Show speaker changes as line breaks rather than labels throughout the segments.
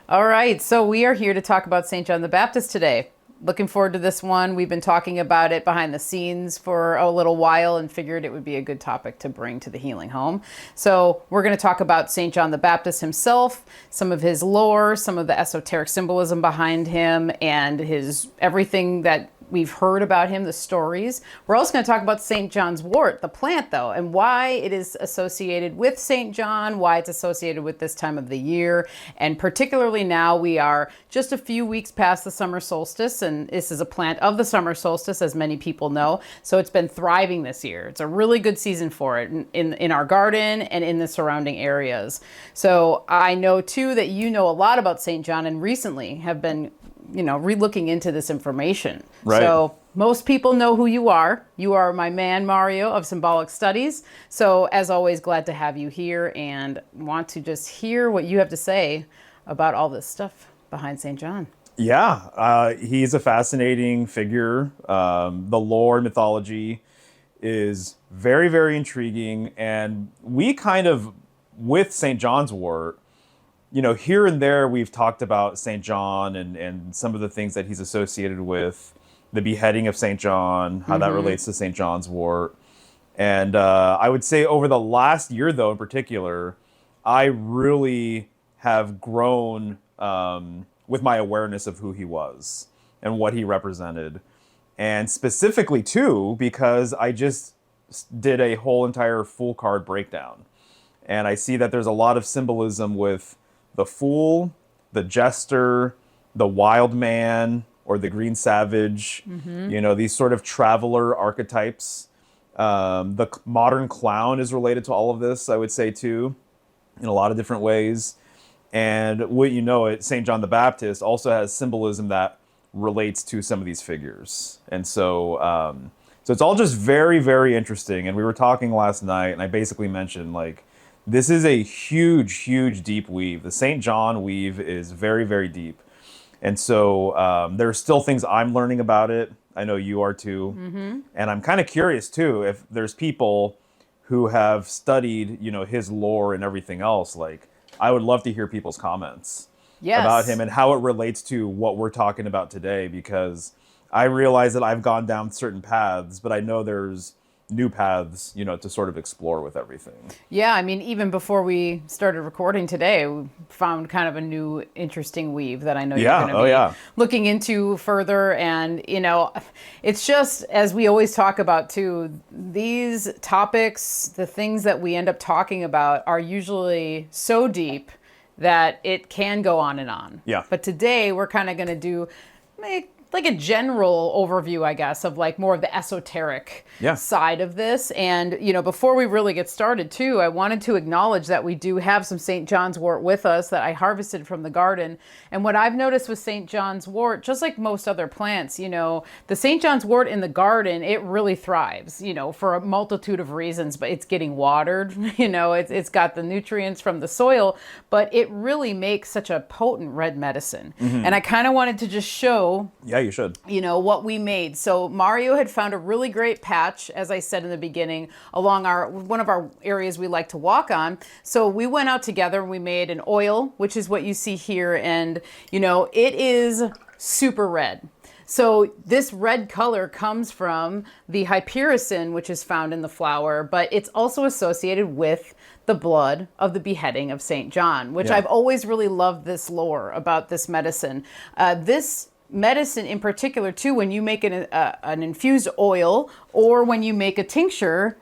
All right, so we are here to talk about St. John the Baptist today. Looking forward to this one. We've been talking about it behind the scenes for a little while and figured it would be a good topic to bring to the Healing Home. So we're going to talk about St. John the Baptist himself, some of his lore, some of the esoteric symbolism behind him, and his everything that we've heard about him, the stories. We're also going to talk about St. John's wort, the plant though, and why it is associated with St. John, why it's associated with this time of the year. And particularly now we are just a few weeks past the summer solstice, and this is a plant of the summer solstice, as many people know. So it's been thriving this year. It's a really good season for it in our garden and in the surrounding areas. So I know too that you know a lot about St. John and recently have been re-looking into this information.
Right.
So most people know who you are. You are my man, Mario, of Symbolic Studies. So as always, glad to have you here and want to just hear what you have to say about all this stuff behind St. John.
Yeah, he's a fascinating figure. The lore and mythology is very, very intriguing. And we kind of, with St. John's wort, here and there we've talked about St. John and some of the things that he's associated with, the beheading of St. John, how that relates to St. John's wort. And I would say over the last year, though, in particular, I really have grown with my awareness of who he was and what he represented. And specifically, too, because I just did a whole entire full card breakdown. And I see that there's a lot of symbolism with the fool, the jester, the wild man, or the green savage, these sort of traveler archetypes. The modern clown is related to all of this, I would say, too, in a lot of different ways. And St. John the Baptist also has symbolism that relates to some of these figures. And so it's all just very, very interesting. And we were talking last night, and I basically mentioned, this is a huge, huge, deep weave. The St. John weave is very, very deep. And so there are still things I'm learning about it. I know you are too. And I'm kind of curious too, if there's people who have studied, his lore and everything else. I would love to hear people's comments about him and how it relates to what we're talking about today, because I realize that I've gone down certain paths, but I know there's new paths, to sort of explore with everything.
Yeah, I mean, even before we started recording today, we found kind of a new interesting weave that I know you're going to be looking into further. And, it's just, as we always talk about too, these topics, the things that we end up talking about are usually so deep that it can go on and on.
Yeah.
But today we're kind of going to do like a general overview, I guess, of more of the esoteric side of this. And, before we really get started too, I wanted to acknowledge that we do have some St. John's wort with us that I harvested from the garden. And what I've noticed with St. John's wort, just like most other plants, the St. John's wort in the garden, it really thrives, for a multitude of reasons, but it's getting watered, it's got the nutrients from the soil, but it really makes such a potent red medicine. And I kind of wanted to just show
you should.
What we made. So Mario had found a really great patch, as I said in the beginning, along one of our areas we like to walk on. So we went out together and we made an oil, which is what you see here. And, it is super red. So this red color comes from the hypericin, which is found in the flower, but it's also associated with the blood of the beheading of St. John, which I've always really loved this lore about this medicine. This medicine in particular too, when you make an infused oil or when you make a tincture,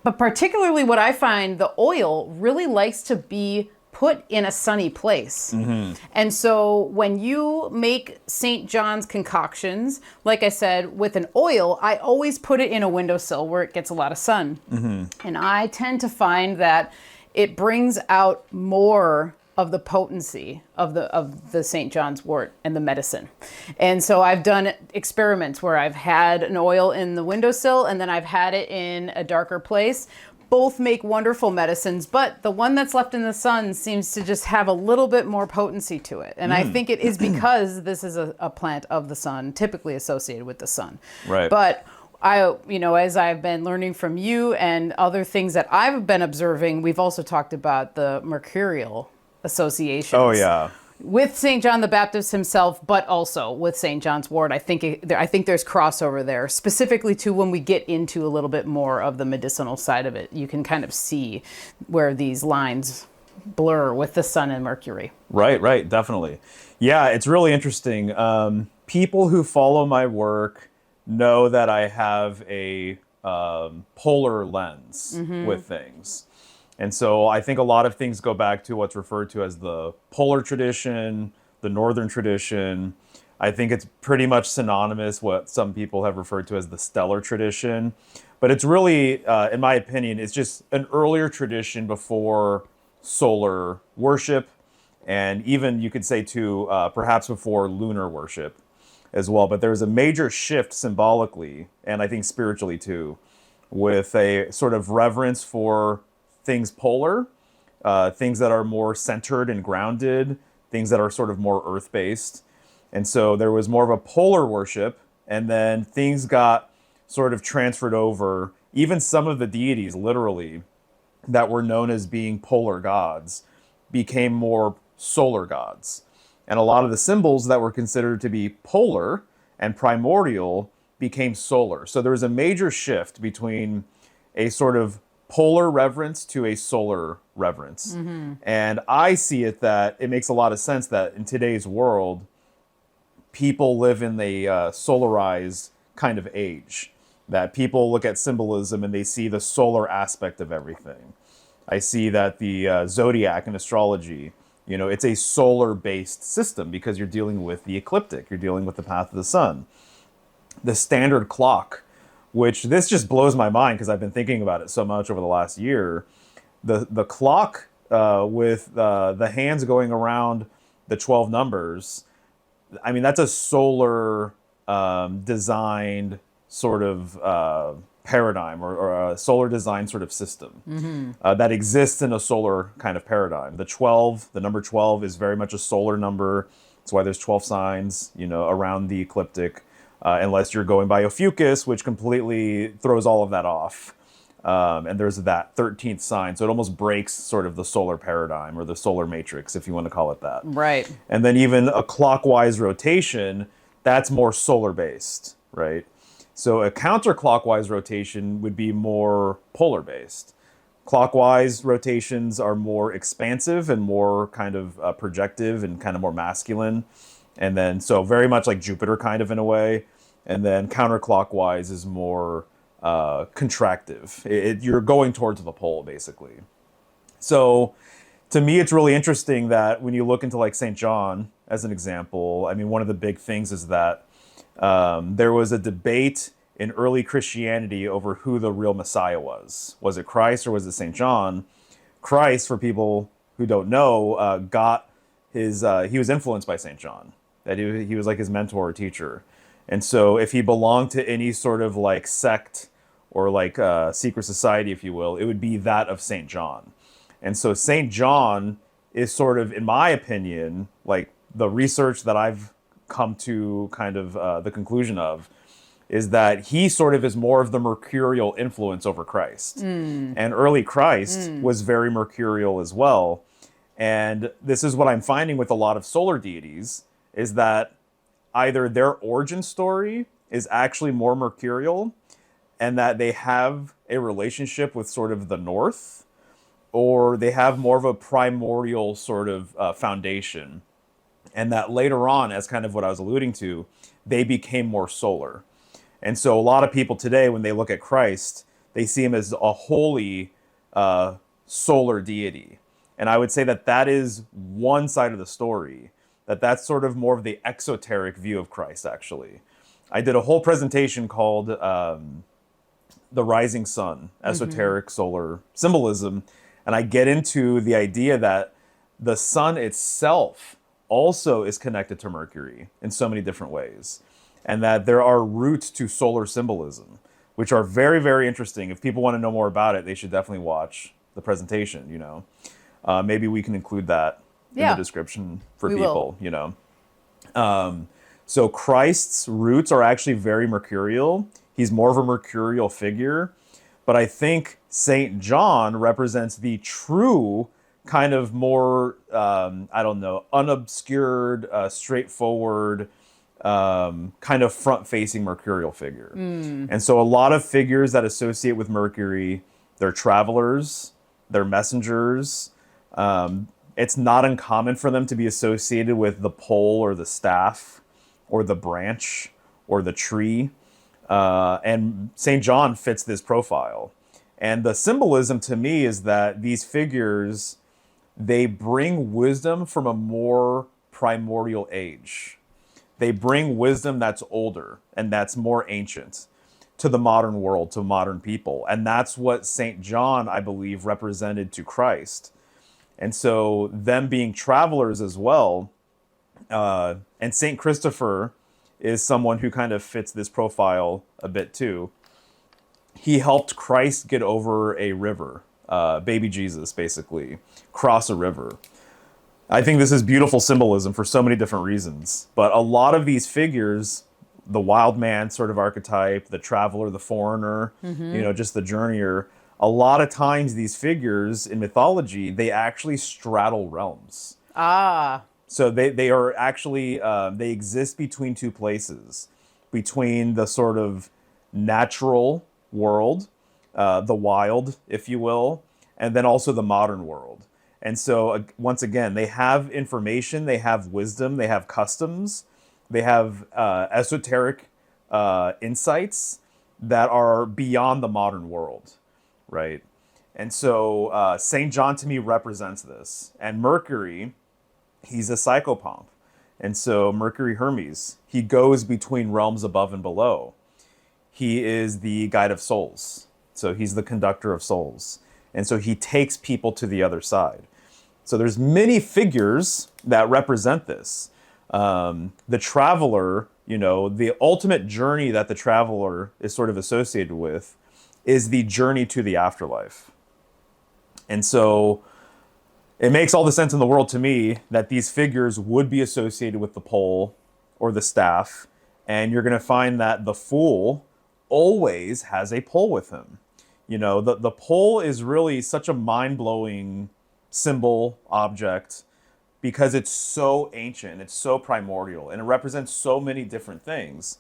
but particularly what I find, the oil really likes to be put in a sunny place. And so when you make St. John's concoctions, like I said, with an oil, I always put it in a windowsill where it gets a lot of sun. And I tend to find that it brings out more of the potency of the St. John's wort and the medicine. And so I've done experiments where I've had an oil in the windowsill and then I've had it in a darker place. Both make wonderful medicines, but the one that's left in the sun seems to just have a little bit more potency to it. And I think it is because this is a plant of the sun, typically associated with the sun.
Right.
But as I've been learning from you and other things that I've been observing, we've also talked about the mercurial associations.
Oh, yeah.
With St. John the Baptist himself, but also with St. John's Wort. I think there's crossover there, specifically to when we get into a little bit more of the medicinal side of it. You can kind of see where these lines blur with the sun and Mercury.
Right, definitely. Yeah, it's really interesting. People who follow my work know that I have a polar lens with things. And so I think a lot of things go back to what's referred to as the polar tradition, the northern tradition. I think it's pretty much synonymous what some people have referred to as the stellar tradition. But it's really, in my opinion, it's just an earlier tradition before solar worship. And even you could say too, perhaps before lunar worship as well. But there's a major shift symbolically, and I think spiritually too, with a sort of reverence for things polar, things that are more centered and grounded, things that are sort of more earth-based. And so there was more of a polar worship, and then things got sort of transferred over. Even some of the deities, literally, that were known as being polar gods became more solar gods. And a lot of the symbols that were considered to be polar and primordial became solar. So there was a major shift between a sort of polar reverence to a solar reverence. And I see it that it makes a lot of sense that in today's world, people live in the solarized kind of age, that people look at symbolism and they see the solar aspect of everything. I see that the zodiac and astrology, it's a solar-based system because you're dealing with the ecliptic, you're dealing with the path of the sun. The standard clock, which this just blows my mind because I've been thinking about it so much over the last year. The clock with the hands going around the 12 numbers, I mean, that's a solar designed sort of paradigm or a solar design sort of system that exists in a solar kind of paradigm. The number 12 is very much a solar number. That's why there's 12 signs, around the ecliptic. Unless you're going by Ophiuchus, which completely throws all of that off. And there's that 13th sign. So it almost breaks sort of the solar paradigm or the solar matrix, if you want to call it that.
Right.
And then even a clockwise rotation, that's more solar-based, right? So a counterclockwise rotation would be more polar-based. Clockwise rotations are more expansive and more kind of projective and kind of more masculine. And then, so very much like Jupiter kind of in a way. And then counterclockwise is more contractive. You're going towards the pole, basically. So to me, it's really interesting that when you look into like St. John as an example, I mean, one of the big things is that there was a debate in early Christianity over who the real Messiah was. Was it Christ or was it St. John? Christ, for people who don't know, he was influenced by St. John. That he was like his mentor or teacher. And so if he belonged to any sort of like sect or like secret society, if you will, it would be that of St. John. And so St. John is sort of, in my opinion, like the research that I've come to kind of the conclusion of, is that he sort of is more of the mercurial influence over Christ. And early Christ was very mercurial as well. And this is what I'm finding with a lot of solar deities, is that either their origin story is actually more mercurial and that they have a relationship with sort of the north, or they have more of a primordial sort of foundation. And that later on, as kind of what I was alluding to, they became more solar. And so a lot of people today, when they look at Christ, they see him as a holy solar deity. And I would say that that is one side of the story. That's sort of more of the exoteric view of Christ, actually. I did a whole presentation called The Rising Sun, Esoteric Solar Symbolism. And I get into the idea that the sun itself also is connected to Mercury in so many different ways. And that there are roots to solar symbolism, which are very, very interesting. If people want to know more about it, they should definitely watch the presentation, Maybe we can include that in the description for people, So Christ's roots are actually very mercurial. He's more of a mercurial figure. But I think St. John represents the true kind of more, I don't know, unobscured, straightforward, kind of front-facing mercurial figure. And so a lot of figures that associate with Mercury, they're travelers, they're messengers. It's not uncommon for them to be associated with the pole or the staff or the branch or the tree. And St. John fits this profile. And the symbolism to me is that these figures, they bring wisdom from a more primordial age. They bring wisdom that's older and that's more ancient to the modern world, to modern people. And that's what St. John, I believe, represented to Christ. And so them being travelers as well, and St. Christopher is someone who kind of fits this profile a bit too. He helped Christ get over a river, baby Jesus, basically, cross a river. I think this is beautiful symbolism for so many different reasons. But a lot of these figures, the wild man sort of archetype, the traveler, the foreigner, just the journeyer, a lot of times these figures in mythology, they actually straddle realms. So they are actually, they exist between two places, between the sort of natural world, the wild, if you will, and then also the modern world. And so once again, they have information, they have wisdom, they have customs, they have esoteric insights that are beyond the modern world, right? And so St. John to me represents this. And Mercury, he's a psychopomp. And so Mercury Hermes, he goes between realms above and below. He is the guide of souls. So he's the conductor of souls. And so he takes people to the other side. So there's many figures that represent this. The traveler, the ultimate journey that the traveler is sort of associated with is the journey to the afterlife. And so it makes all the sense in the world to me that these figures would be associated with the pole or the staff. And you're going to find that the fool always has a pole with him. The pole is really such a mind-blowing symbol, object, because it's so ancient, it's so primordial, and it represents so many different things.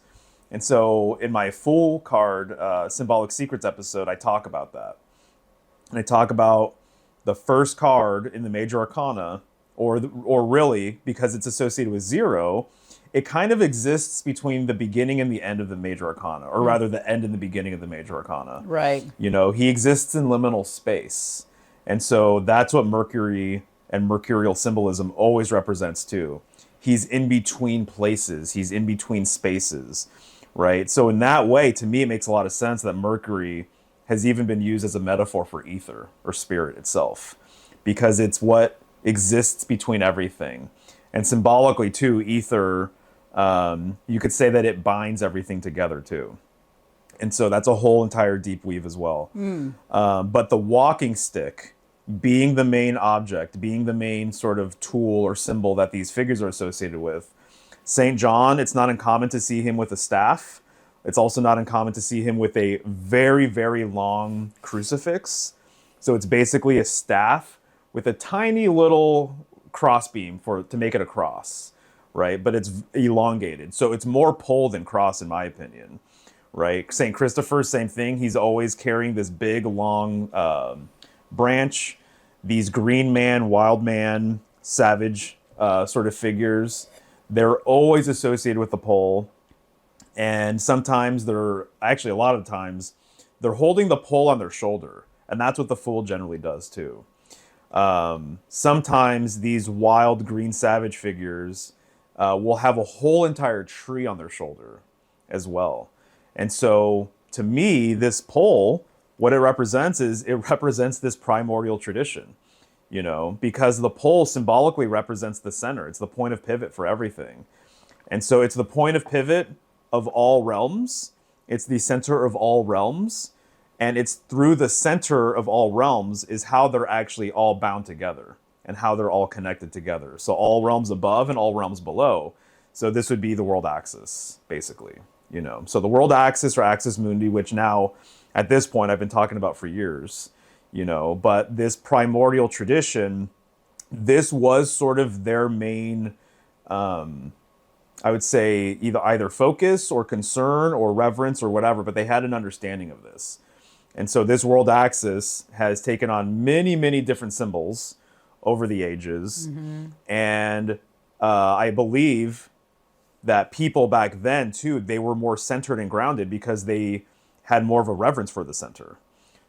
And so in my Fool card, Symbolic Secrets episode, I talk about that. And I talk about the first card in the Major Arcana, or really, because it's associated with 0, it kind of exists between the beginning and the end of the Major Arcana, or rather the end and the beginning of the Major Arcana.
Right.
He exists in liminal space. And so that's what Mercury and mercurial symbolism always represents too. He's in between places. He's in between spaces, right? So in that way, to me, it makes a lot of sense that Mercury has even been used as a metaphor for ether or spirit itself, because it's what exists between everything. And symbolically too, ether, you could say that it binds everything together too. And so that's a whole entire deep weave as well. But the walking stick being the main object, being the main sort of tool or symbol that these figures are associated with. St. John, it's not uncommon to see him with a staff. It's also not uncommon to see him with a very, very long crucifix. So it's basically a staff with a tiny little crossbeam to make it a cross, right? But it's elongated. So it's more pole than cross in my opinion, right? St. Christopher, same thing. He's always carrying this big, long branch. These green man, wild man, savage sort of figures, they're always associated with the pole. And sometimes a lot of times, they're holding the pole on their shoulder. And that's what the Fool generally does too. Sometimes these wild green savage figures will have a whole entire tree on their shoulder as well. And so to me, this pole, what it represents is it represents this primordial tradition, because the pole symbolically represents the center. It's the point of pivot for everything. And so it's the point of pivot of all realms. It's the center of all realms. And it's through the center of all realms is how they're actually all bound together and how they're all connected together. So all realms above and all realms below. So this would be the world axis, basically. So the world axis or axis mundi, which now at this point I've been talking about for years, But this primordial tradition, this was sort of their main, I would say, either focus or concern or reverence or whatever, but they had an understanding of this. And so this world axis has taken on many, many different symbols over the ages. And I believe that people back then, too, they were more centered and grounded because they had more of a reverence for the center.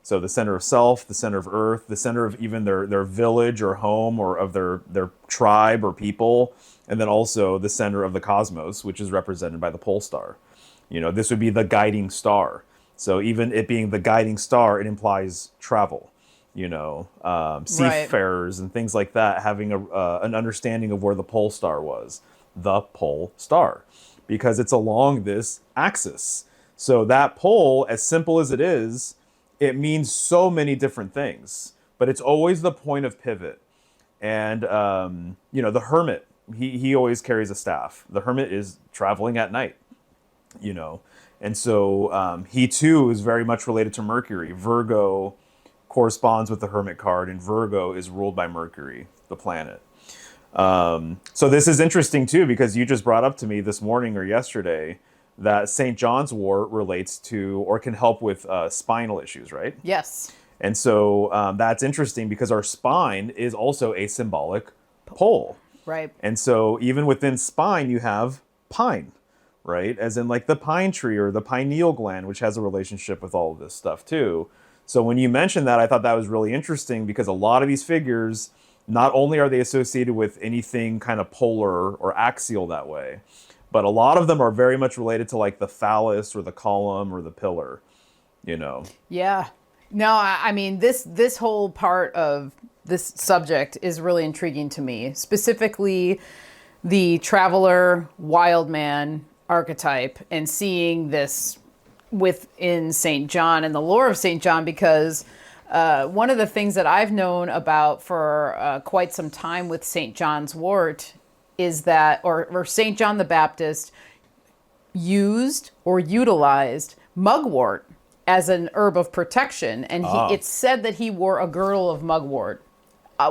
So the center of self, the center of earth, the center of even their village or home or of their tribe or people, and then also the center of the cosmos, which is represented by the pole star. This would be the guiding star. So even it being the guiding star, it implies travel, seafarers and things like that, having an understanding of where the pole star was, the pole star, because it's along this axis. So that pole, as simple as it is, it means so many different things, but it's always the point of pivot. And, the hermit, he always carries a staff. The hermit is traveling at night, And so he, too, is very much related to Mercury. Virgo corresponds with the hermit card, and Virgo is ruled by Mercury, the planet. So this is interesting, too, because you just brought up to me this morning or yesterday that St. John's wort relates to or can help with spinal issues, right?
Yes.
And so that's interesting because our spine is also a symbolic pole.
Right.
And so even within spine, you have pine, right? As in like the pine tree or the pineal gland, which has a relationship with all of this stuff too. So when you mentioned that, I thought that was really interesting because a lot of these figures, not only are they associated with anything kind of polar or axial that way, but a lot of them are very much related to like the phallus or the column or the pillar,
Yeah. No, I mean, this whole part of this subject is really intriguing to me, specifically the traveler, wild man archetype, and seeing this within St. John and the lore of St. John, because one of the things that I've known about for quite some time with St. John's wort is that, or St. John the Baptist used or utilized mugwort as an herb of protection. And it's said that he wore a girdle of mugwort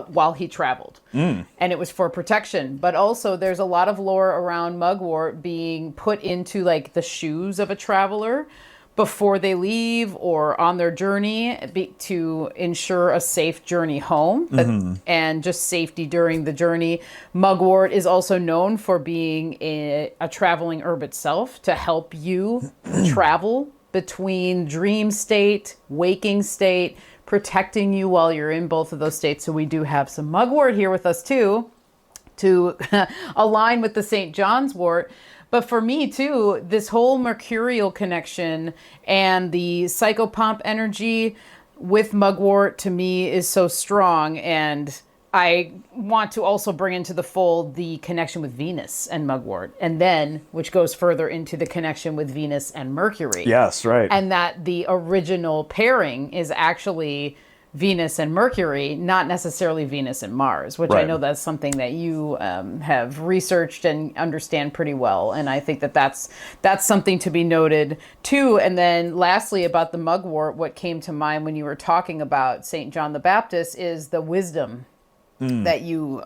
while he traveled. And it was for protection. But also there's a lot of lore around mugwort being put into like the shoes of a traveler before they leave or on their journey to ensure a safe journey home and just safety during the journey. Mugwort is also known for being a traveling herb itself to help you travel between dream state, waking state, protecting you while you're in both of those states. So we do have some mugwort here with us too, to align with the St. John's wort. But for me too, this whole mercurial connection and the psychopomp energy with mugwort to me is so strong. And I want to also bring into the fold the connection with Venus and mugwort, and then which goes further into the connection with Venus and Mercury.
Yes, right.
And that the original pairing is actually Venus and Mercury, not necessarily Venus and Mars, which I know that's something that you have researched and understand pretty well. And I think that that's something to be noted too. And then lastly, about the mugwort, what came to mind when you were talking about St. John the Baptist is the wisdom that you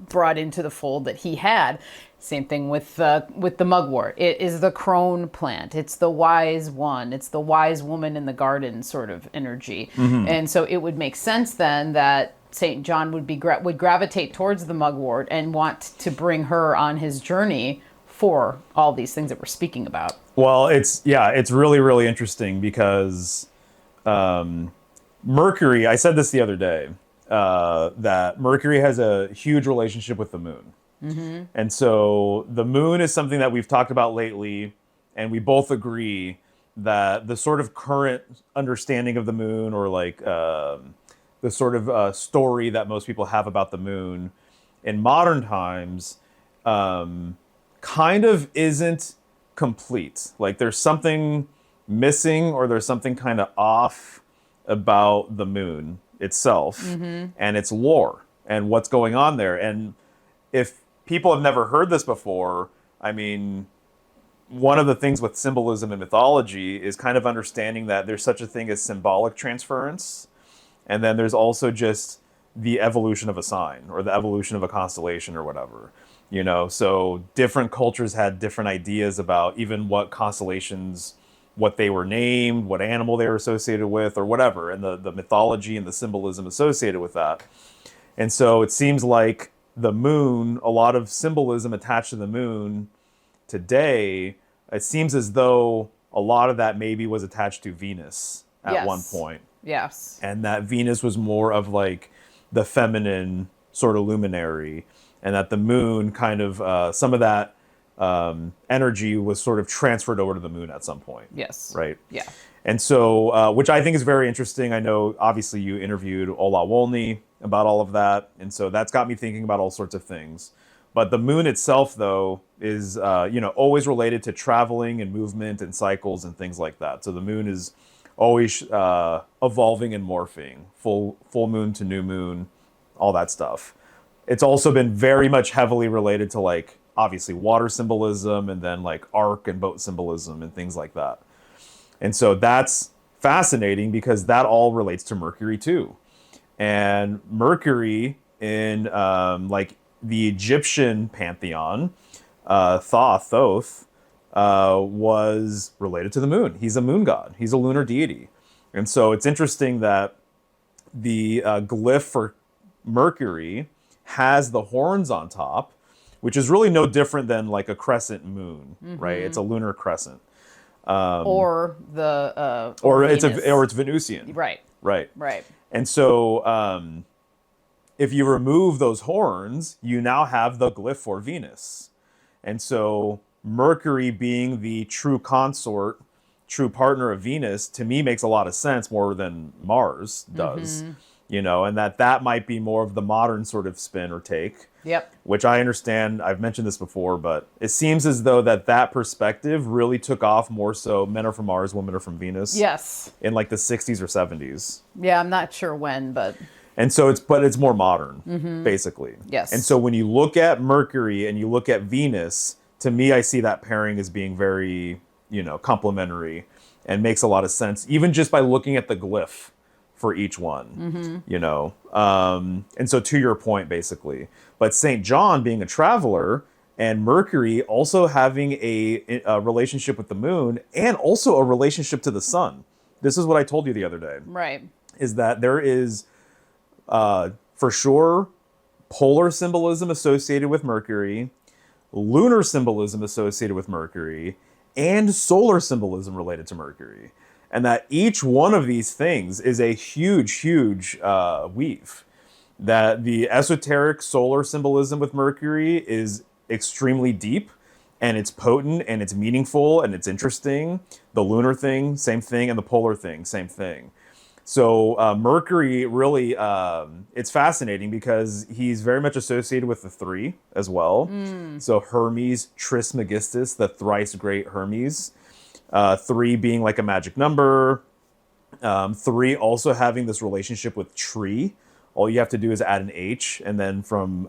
brought into the fold that he had. Same thing with the mugwort. It is the crone plant. It's the wise one. It's the wise woman in the garden sort of energy. And so it would make sense then that St. John would gravitate towards the mugwort and want to bring her on his journey for all these things that we're speaking about.
Well, it's really, really interesting because Mercury, I said this the other day, that Mercury has a huge relationship with the moon. And so the moon is something that we've talked about lately, and we both agree that the sort of current understanding of the moon, or like the sort of story that most people have about the moon in modern times, kind of isn't complete. Like there's something missing, or there's something kind of off about the moon itself and its lore and what's going on there. And if people have never heard this before, I mean, one of the things with symbolism and mythology is kind of understanding that there's such a thing as symbolic transference, And then there's also just the evolution of a sign or the evolution of a constellation or whatever. So different cultures had different ideas about even what constellations, what they were named, what animal they were associated with, or whatever, and the mythology and the symbolism associated with that. And so it seems like the moon, a lot of symbolism attached to the moon today, it seems as though a lot of that maybe was attached to Venus at one point.
Yes.
And that Venus was more of like the feminine sort of luminary, and that the moon kind of, some of that energy was sort of transferred over to the moon at some point.
Yes.
Right?
Yeah.
And so, which I think is very interesting. I know, obviously, you interviewed Ola Wolny about all of that. And so that's got me thinking about all sorts of things. But the moon itself, though, is, always related to traveling and movement and cycles and things like that. So the moon is always evolving and morphing, full moon to new moon, all that stuff. It's also been very much heavily related to, like, obviously water symbolism and then like ark and boat symbolism and things like that. And so that's fascinating because that all relates to Mercury too. And Mercury in like the Egyptian pantheon, Thoth, was related to the moon. He's a moon god. He's a lunar deity. And so it's interesting that the glyph for Mercury has the horns on top, which is really no different than like a crescent moon, right? It's a lunar crescent.
Or the
Or
Venus.
it's Venusian.
Right.
And so if you remove those horns, you now have the glyph for Venus. And so Mercury being the true consort, true partner of Venus, to me makes a lot of sense more than Mars does. And that might be more of the modern sort of spin or take.
Yep.
Which I understand, I've mentioned this before, but it seems as though that perspective really took off more so men are from Mars, women are from Venus.
Yes.
In like the 60s or 70s.
Yeah, I'm not sure when, but...
And so it's more modern, basically.
Yes.
And so when you look at Mercury and you look at Venus, to me, I see that pairing as being very, complementary and makes a lot of sense, even just by looking at the glyph for each one, and so to your point, basically. But St. John being a traveler and Mercury also having a relationship with the moon and also a relationship to the sun. This is what I told you the other day.
Right.
Is that there is, for sure, polar symbolism associated with Mercury, lunar symbolism associated with Mercury, and solar symbolism related to Mercury. And that each one of these things is a huge weave. That the esoteric solar symbolism with Mercury is extremely deep, and it's potent, and it's meaningful, and it's interesting. The lunar thing, same thing, and the polar thing, same thing. So Mercury really, it's fascinating because he's very much associated with the three as well. So Hermes Trismegistus, the thrice great Hermes. 3 being like a magic number. 3 also having this relationship with tree. All you have to do is add an H, and then from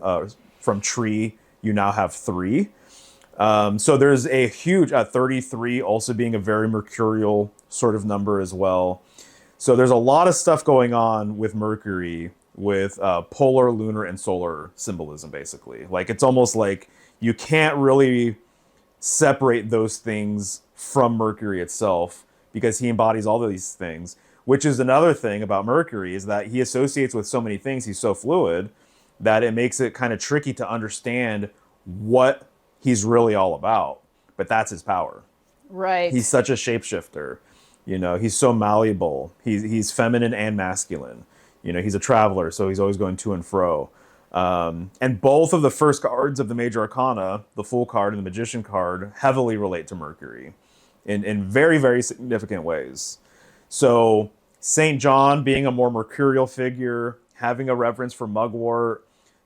tree, you now have 3. So there's a huge 33 also being a very mercurial sort of number as well. So there's a lot of stuff going on with Mercury with polar, lunar, and solar symbolism, basically. Like, it's almost like you can't really separate those things from Mercury itself because he embodies all of these things, which is another thing about Mercury, is that he associates with so many things. He's so fluid that it makes it kind of tricky to understand what he's really all about. But that's his power.
Right.
He's such a shapeshifter. He's so malleable. He's feminine and masculine. He's a traveler, so he's always going to and fro. And both of the first cards of the major arcana, the Fool card and the Magician card, heavily relate to Mercury in very, very significant ways. So St. John being a more mercurial figure, having a reverence for Mugwort,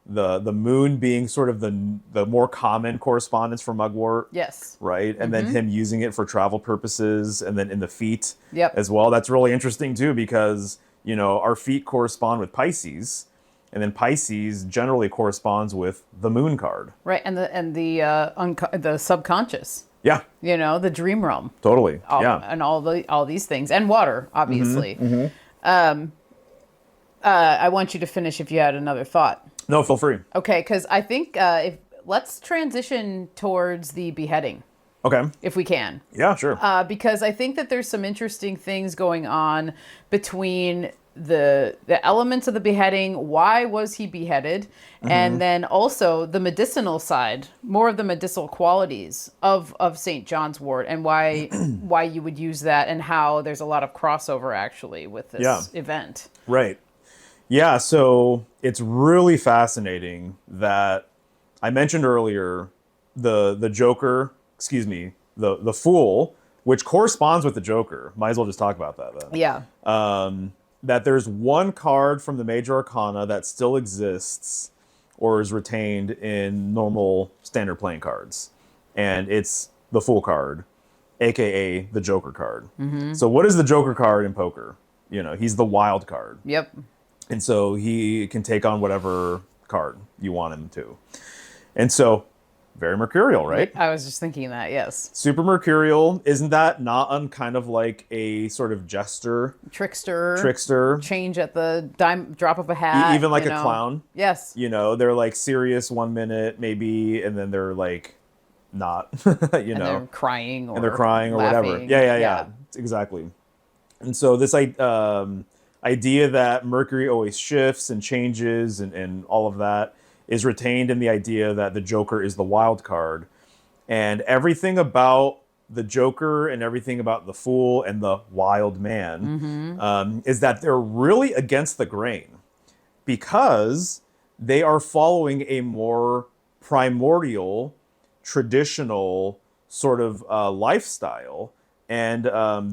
the moon being sort of the more common correspondence for Mugwort.
Yes.
Right? And then him using it for travel purposes, and then in the feet as well. That's really interesting too, because, our feet correspond with Pisces. And then Pisces generally corresponds with the moon card.
Right, and the subconscious.
Yeah.
The dream realm.
Totally.
And all these things, and water, obviously. I want you to finish if you had another thought.
No, feel free.
Okay, because I think if let's transition towards the beheading
Okay.
if we can.
Yeah, sure.
Because I think that there's some interesting things going on between the elements of the beheading. Why was he beheaded? And then also the medicinal side, more of the medicinal qualities of St. John's wort, and why why you would use that, and how there's a lot of crossover actually with this event.
Right. Yeah, so it's really fascinating that I mentioned earlier the Joker, excuse me, the Fool, which corresponds with the Joker. Might as well just talk about that then.
Yeah.
That there's one card from the Major Arcana that still exists or is retained in normal standard playing cards. And it's the Fool card, aka the Joker card. So what is the Joker card in poker? You know, he's the wild card.
Yep.
And so he can take on whatever card you want him to. And so, very mercurial, right?
I was just thinking that, yes.
Super mercurial. Isn't that not kind of like a sort of jester?
Trickster. Change at the drop of a hat.
Even like a clown.
Yes.
You know, they're like serious 1 minute maybe, and then they're like not, you know.
They're crying or
and they're crying or
laughing.
whatever. Yeah. Exactly. And so this idea that Mercury always shifts and changes and all of that is retained in the idea that the Joker is the wild card. And everything about the Joker and everything about the Fool and the wild man is that they're really against the grain because they are following a more primordial, traditional sort of lifestyle. And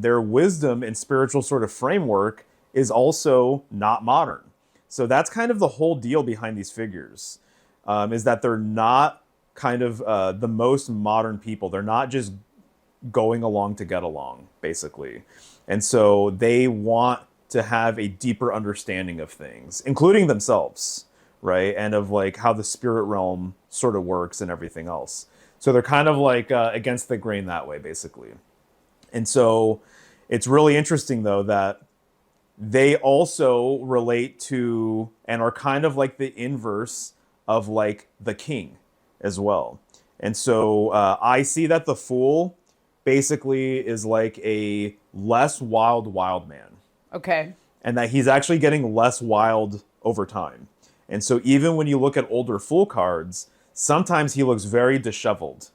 their wisdom and spiritual sort of framework is also not modern. So that's kind of the whole deal behind these figures, is that they're not kind of the most modern people. They're not just going along to get along, basically. And so they want to have a deeper understanding of things, including themselves, right? And of like how the spirit realm sort of works and everything else. So they're kind of like against the grain that way, basically. And so it's really interesting, though, that they also relate to and are kind of like the inverse of like the king as well. And so I see that the Fool basically is like a less wild man.
Okay.
And that he's actually getting less wild over time. And so even when you look at older Fool cards, sometimes he looks very disheveled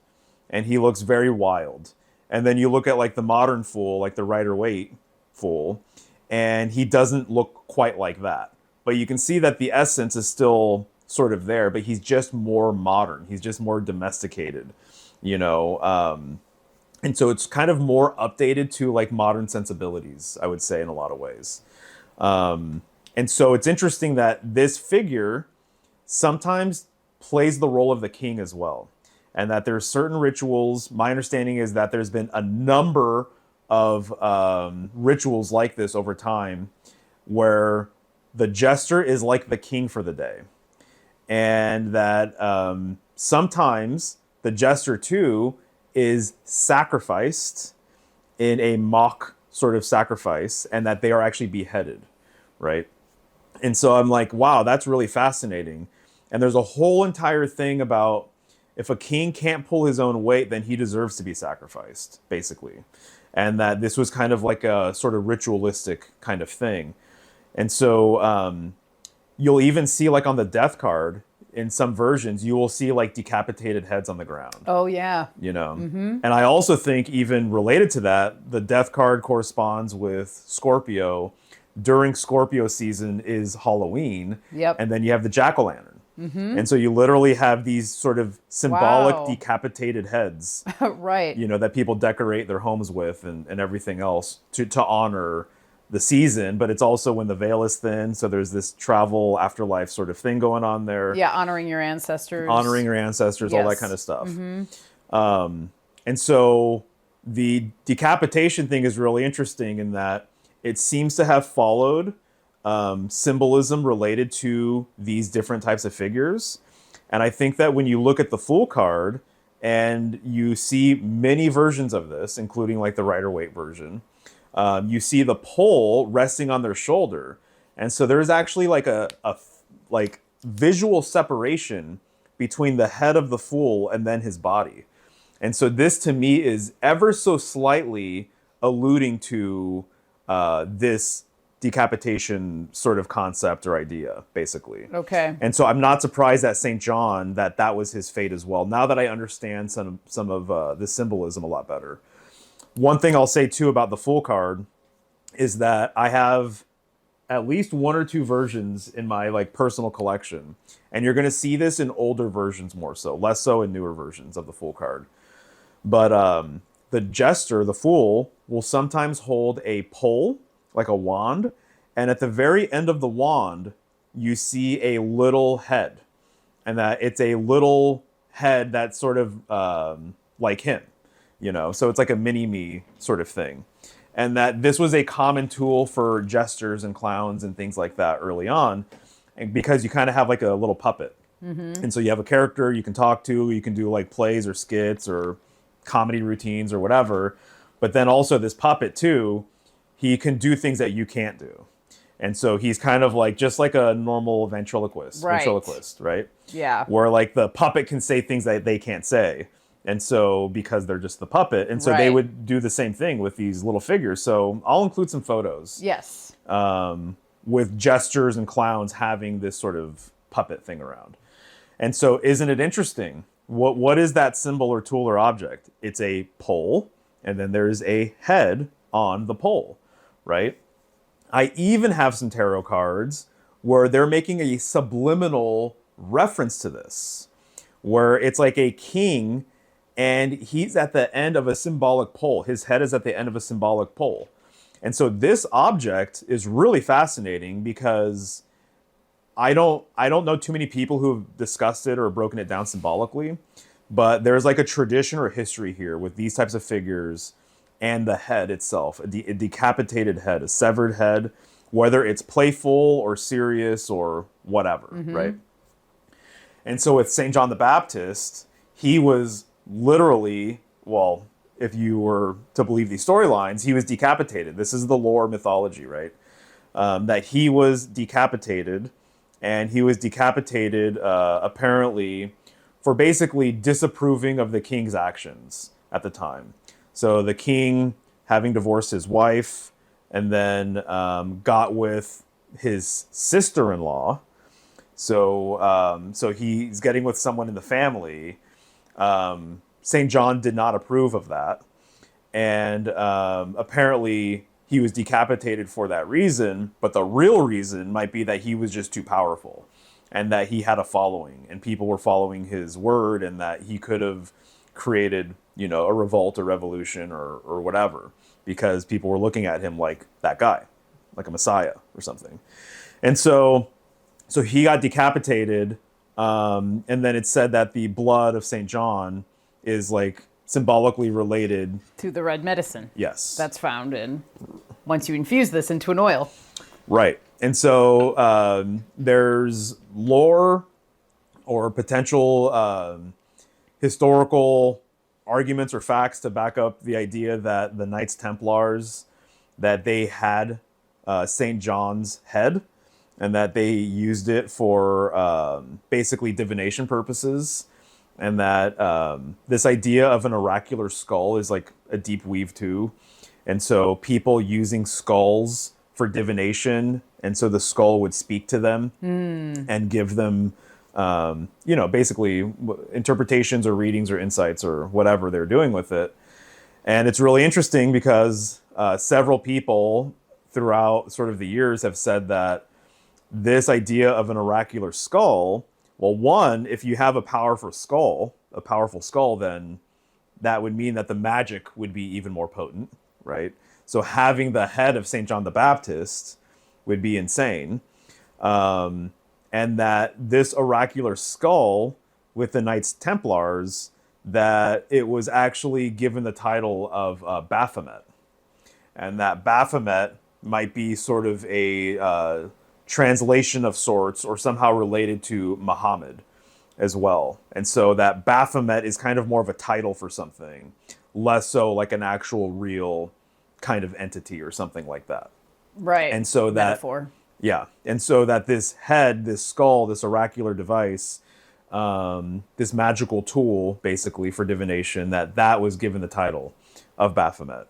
and he looks very wild. And then you look at like the modern Fool, like the Rider-Waite Fool, and he doesn't look quite like that. But you can see that the essence is still sort of there, but he's just more modern. He's just more domesticated, you know. And so it's kind of more updated to like modern sensibilities, I would say, in a lot of ways. And so it's interesting that this figure sometimes plays the role of the king as well. And that there's certain rituals. My understanding is that there's been a number of rituals like this over time where the jester is like the king for the day. And that sometimes the jester too is sacrificed in a mock sort of sacrifice, and that they are actually beheaded, right? And so I'm like, wow, that's really fascinating. And there's a whole entire thing about if a king can't pull his own weight, then he deserves to be sacrificed, basically. And that this was kind of like a sort of ritualistic kind of thing. And so you'll even see like on the death card, in some versions, you will see like decapitated heads on the ground.
Oh, yeah.
You know? And I also think even related to that, the death card corresponds with Scorpio. During Scorpio season is Halloween.
Yep.
And then you have the jack-o'-lantern. And so you literally have these sort of symbolic decapitated heads,
right?
You know, that people decorate their homes with and everything else to honor the season. But it's also when the veil is thin. So there's this travel afterlife sort of thing going on there.
Yeah, honoring your ancestors.
All that kind of stuff. And so the decapitation thing is really interesting in that it seems to have followed symbolism related to these different types of figures. And I think that when you look at the Fool card and you see many versions of this, including like the Rider-Waite version, you see the pole resting on their shoulder. And so there's actually like a like visual separation between the head of the fool and then his body. And so this to me is ever so slightly alluding to this decapitation sort of concept or idea, basically.
Okay.
And so I'm not surprised that St. John, that was his fate as well, now that I understand some of the symbolism a lot better. One thing I'll say too about the Fool card is that I have at least one or two versions in my like personal collection. And you're going to see this in older versions more so, less so in newer versions of the Fool card. But the jester, the Fool, will sometimes hold a pole, like a wand, and at the very end of the wand, you see a little head, and that it's a little head that's sort of like him, you know, so it's like a mini-me sort of thing. And that this was a common tool for jesters and clowns and things like that early on, and because you kind of have like a little puppet. Mm-hmm. And so you have a character you can talk to, you can do like plays or skits or comedy routines or whatever, but then also this puppet too, he can do things that you can't do. And so he's kind of like just like a normal ventriloquist, right?
Yeah.
Where like the puppet can say things that they can't say. And so because they're just the puppet. And so they would do the same thing with these little figures. So I'll include some photos.
Yes.
With gestures and clowns having this sort of puppet thing around. And so isn't it interesting? What is that symbol or tool or object? It's a pole, and then there's a head on the pole, right? I even have some tarot cards where they're making a subliminal reference to this, where it's like a king and he's at the end of a symbolic pole. His head is at the end of a symbolic pole. And so this object is really fascinating because I don't know too many people who have discussed it or broken it down symbolically, but there's like a tradition or history here with these types of figures and the head itself, a decapitated head, a severed head, whether it's playful or serious or whatever, right? And so with St. John the Baptist, he was literally, well, if you were to believe these storylines, he was decapitated. This is the lore mythology, right? That he was decapitated, and he was decapitated apparently for basically disapproving of the king's actions at the time. So the king, having divorced his wife, and then got with his sister-in-law. So he's getting with someone in the family. St. John did not approve of that. And apparently he was decapitated for that reason. But the real reason might be that he was just too powerful and that he had a following and people were following his word and that he could have created, you know, a revolt or revolution or whatever, because people were looking at him like that guy, like a messiah or something. And so he got decapitated, and then it said that the blood of St. John is like symbolically related
to the red medicine.
Yes.
That's found in once you infuse this into an oil.
Right. And so there's lore or potential historical arguments or facts to back up the idea that the Knights Templars, that they had St. John's head and that they used it for basically divination purposes, and that this idea of an oracular skull is like a deep weave too. And so people using skulls for divination, and so the skull would speak to them and give them you know, basically interpretations or readings or insights or whatever they're doing with it. And it's really interesting because several people throughout sort of the years have said that this idea of an oracular skull, well, one, if you have a powerful skull, then that would mean that the magic would be even more potent, right? So having the head of St. John the Baptist would be insane. And that this oracular skull with the Knights Templars, that it was actually given the title of Baphomet. And that Baphomet might be sort of a translation of sorts or somehow related to Muhammad as well. And so that Baphomet is kind of more of a title for something, less so like an actual real kind of entity or something like that.
Right.
And so that...
Metaphor.
Yeah. And so that this head, this skull, this oracular device, this magical tool, basically, for divination, that was given the title of Baphomet.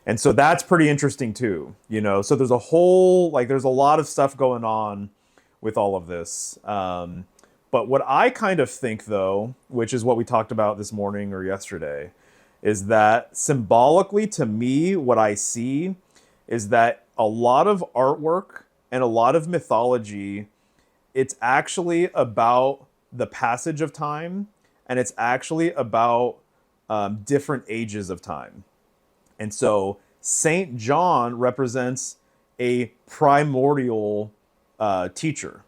And so that's pretty interesting too, you know. So there's a lot of stuff going on with all of this. But what I kind of think, though, which is what we talked about this morning or yesterday, is that symbolically, to me, what I see is that a lot of artwork and a lot of mythology, it's actually about the passage of time, and it's actually about different ages of time. And so Saint John represents a primordial teacher.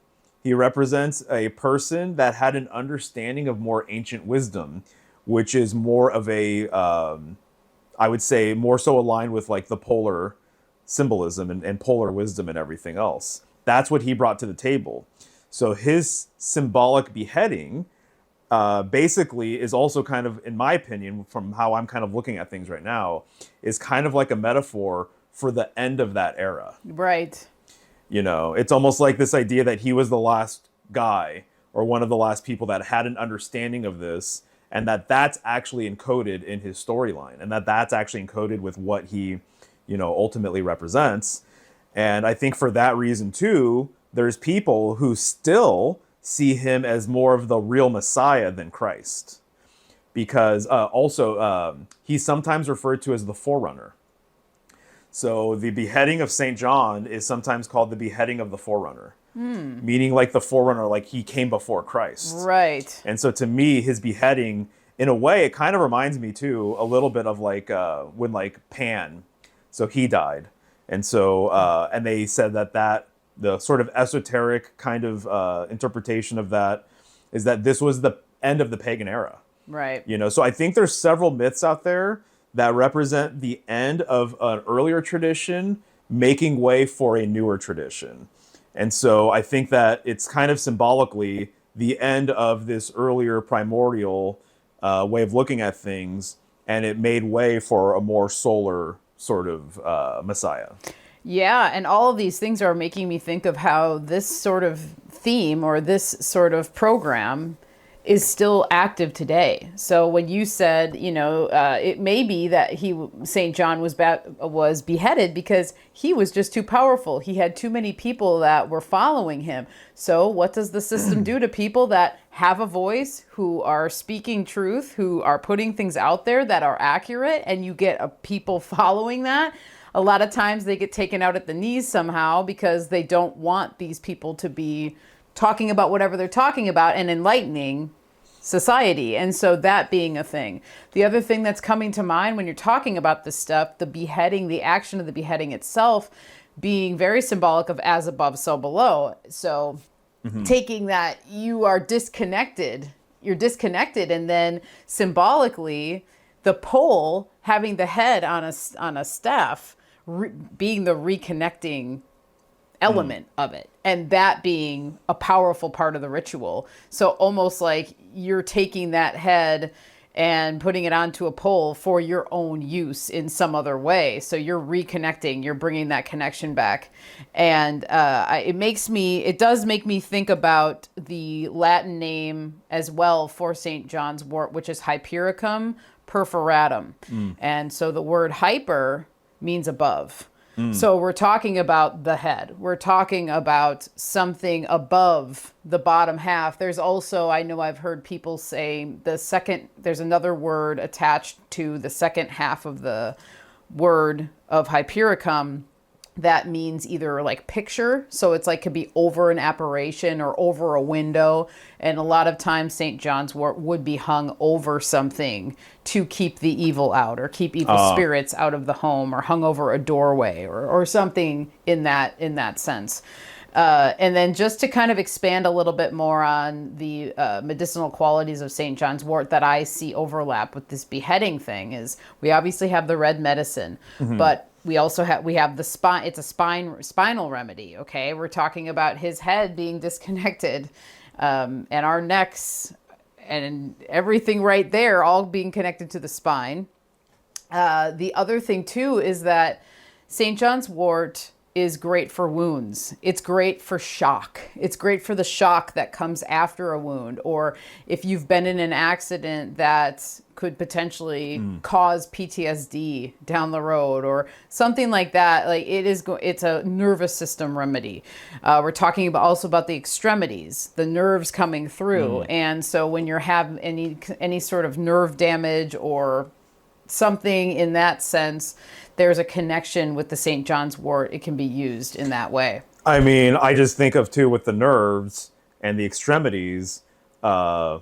He represents a person that had an understanding of more ancient wisdom, which is more of a, I would say, more so aligned with like the polar symbolism and polar wisdom and everything else. That's what he brought to the table. So his symbolic beheading basically is also kind of, in my opinion, from how I'm kind of looking at things right now, is kind of like a metaphor for the end of that era.
Right.
You know, it's almost like this idea that he was the last guy or one of the last people that had an understanding of this, and that's actually encoded in his storyline, and that's actually encoded with what he, you know, ultimately represents. And I think for that reason too, there's people who still see him as more of the real Messiah than Christ, because he's sometimes referred to as the forerunner. So the beheading of St. John is sometimes called the beheading of the forerunner, meaning like the forerunner, like he came before Christ.
Right.
And so to me, his beheading, in a way, it kind of reminds me too a little bit of like when like Pan, so he died. And so, and they said that the sort of esoteric kind of interpretation of that is that this was the end of the pagan era.
Right.
You know, so I think there's several myths out there that represent the end of an earlier tradition making way for a newer tradition. And so I think that it's kind of symbolically the end of this earlier primordial way of looking at things, and it made way for a more solar sort of Messiah.
Yeah, and all of these things are making me think of how this sort of theme or this sort of program is still active today. So when you said, you know, it may be that St. John was beheaded because he was just too powerful. He had too many people that were following him. So what does the system do to people that have a voice, who are speaking truth, who are putting things out there that are accurate, and you get people following that? A lot of times they get taken out at the knees somehow because they don't want these people to be talking about whatever they're talking about and enlightening society. And so that being a thing. The other thing that's coming to mind when you're talking about this stuff, the beheading, the action of the beheading itself being very symbolic of as above, so below. So taking that you're disconnected, and then symbolically the pole having the head on a staff being the reconnecting element of it, and that being a powerful part of the ritual. So almost like you're taking that head and putting it onto a pole for your own use in some other way. So you're reconnecting, you're bringing that connection back. And it does make me think about the Latin name as well for St. John's wort, which is Hypericum perforatum. And so the word hyper means above. So we're talking about the head. We're talking about something above the bottom half. There's also, I know I've heard people say there's another word attached to the second half of the word of Hypericum that means either like picture. So it's like could be over an apparition or over a window. And a lot of times St. John's wort would be hung over something to keep the evil out or keep evil spirits out of the home, or hung over a doorway or something in that sense. And then just to kind of expand a little bit more on the medicinal qualities of St. John's wort that I see overlap with this beheading thing is we obviously have the red medicine, but we also have the spine. It's a spinal remedy. Okay. We're talking about his head being disconnected, and our necks and everything right there, all being connected to the spine. The other thing too is that St. John's wort is great for wounds. It's great for shock. It's great for the shock that comes after a wound, or if you've been in an accident that could potentially cause PTSD down the road or something like that. Like it's a nervous system remedy. We're talking about also about the extremities, the nerves coming through. And so when you're having any sort of nerve damage or something in that sense, there's a connection with the St. John's wort. It can be used in that way.
I mean, I just think of too with the nerves and the extremities, traveling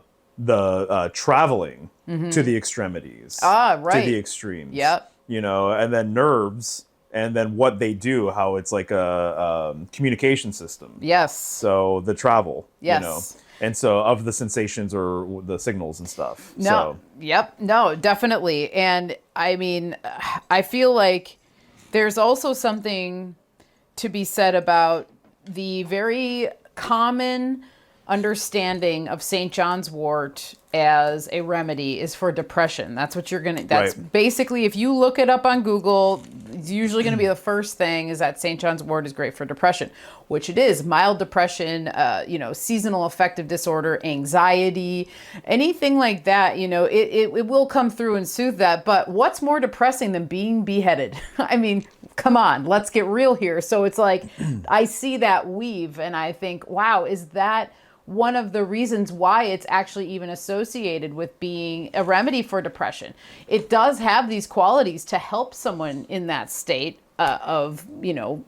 to the extremities.
Right.
To the extremes.
Yep.
And then nerves, and then what they do, how it's like a communication system.
Yes.
So the travel.
Yes.
And so of the sensations or the signals and stuff.
No.
So.
Yep. No, definitely. And I mean, I feel like there's also something to be said about the very common understanding of St. John's wort as a remedy is for depression. That's what you're that's right. Basically, if you look it up on Google, it's usually going to be the first thing is that St. John's wort is great for depression, which it is. Mild depression, seasonal affective disorder, anxiety, anything like that, it will come through and soothe that. But what's more depressing than being beheaded? I mean, come on, let's get real here. So it's like, I see that weave and I think, wow, is that one of the reasons why it's actually even associated with being a remedy for depression? It does have these qualities to help someone in that state of,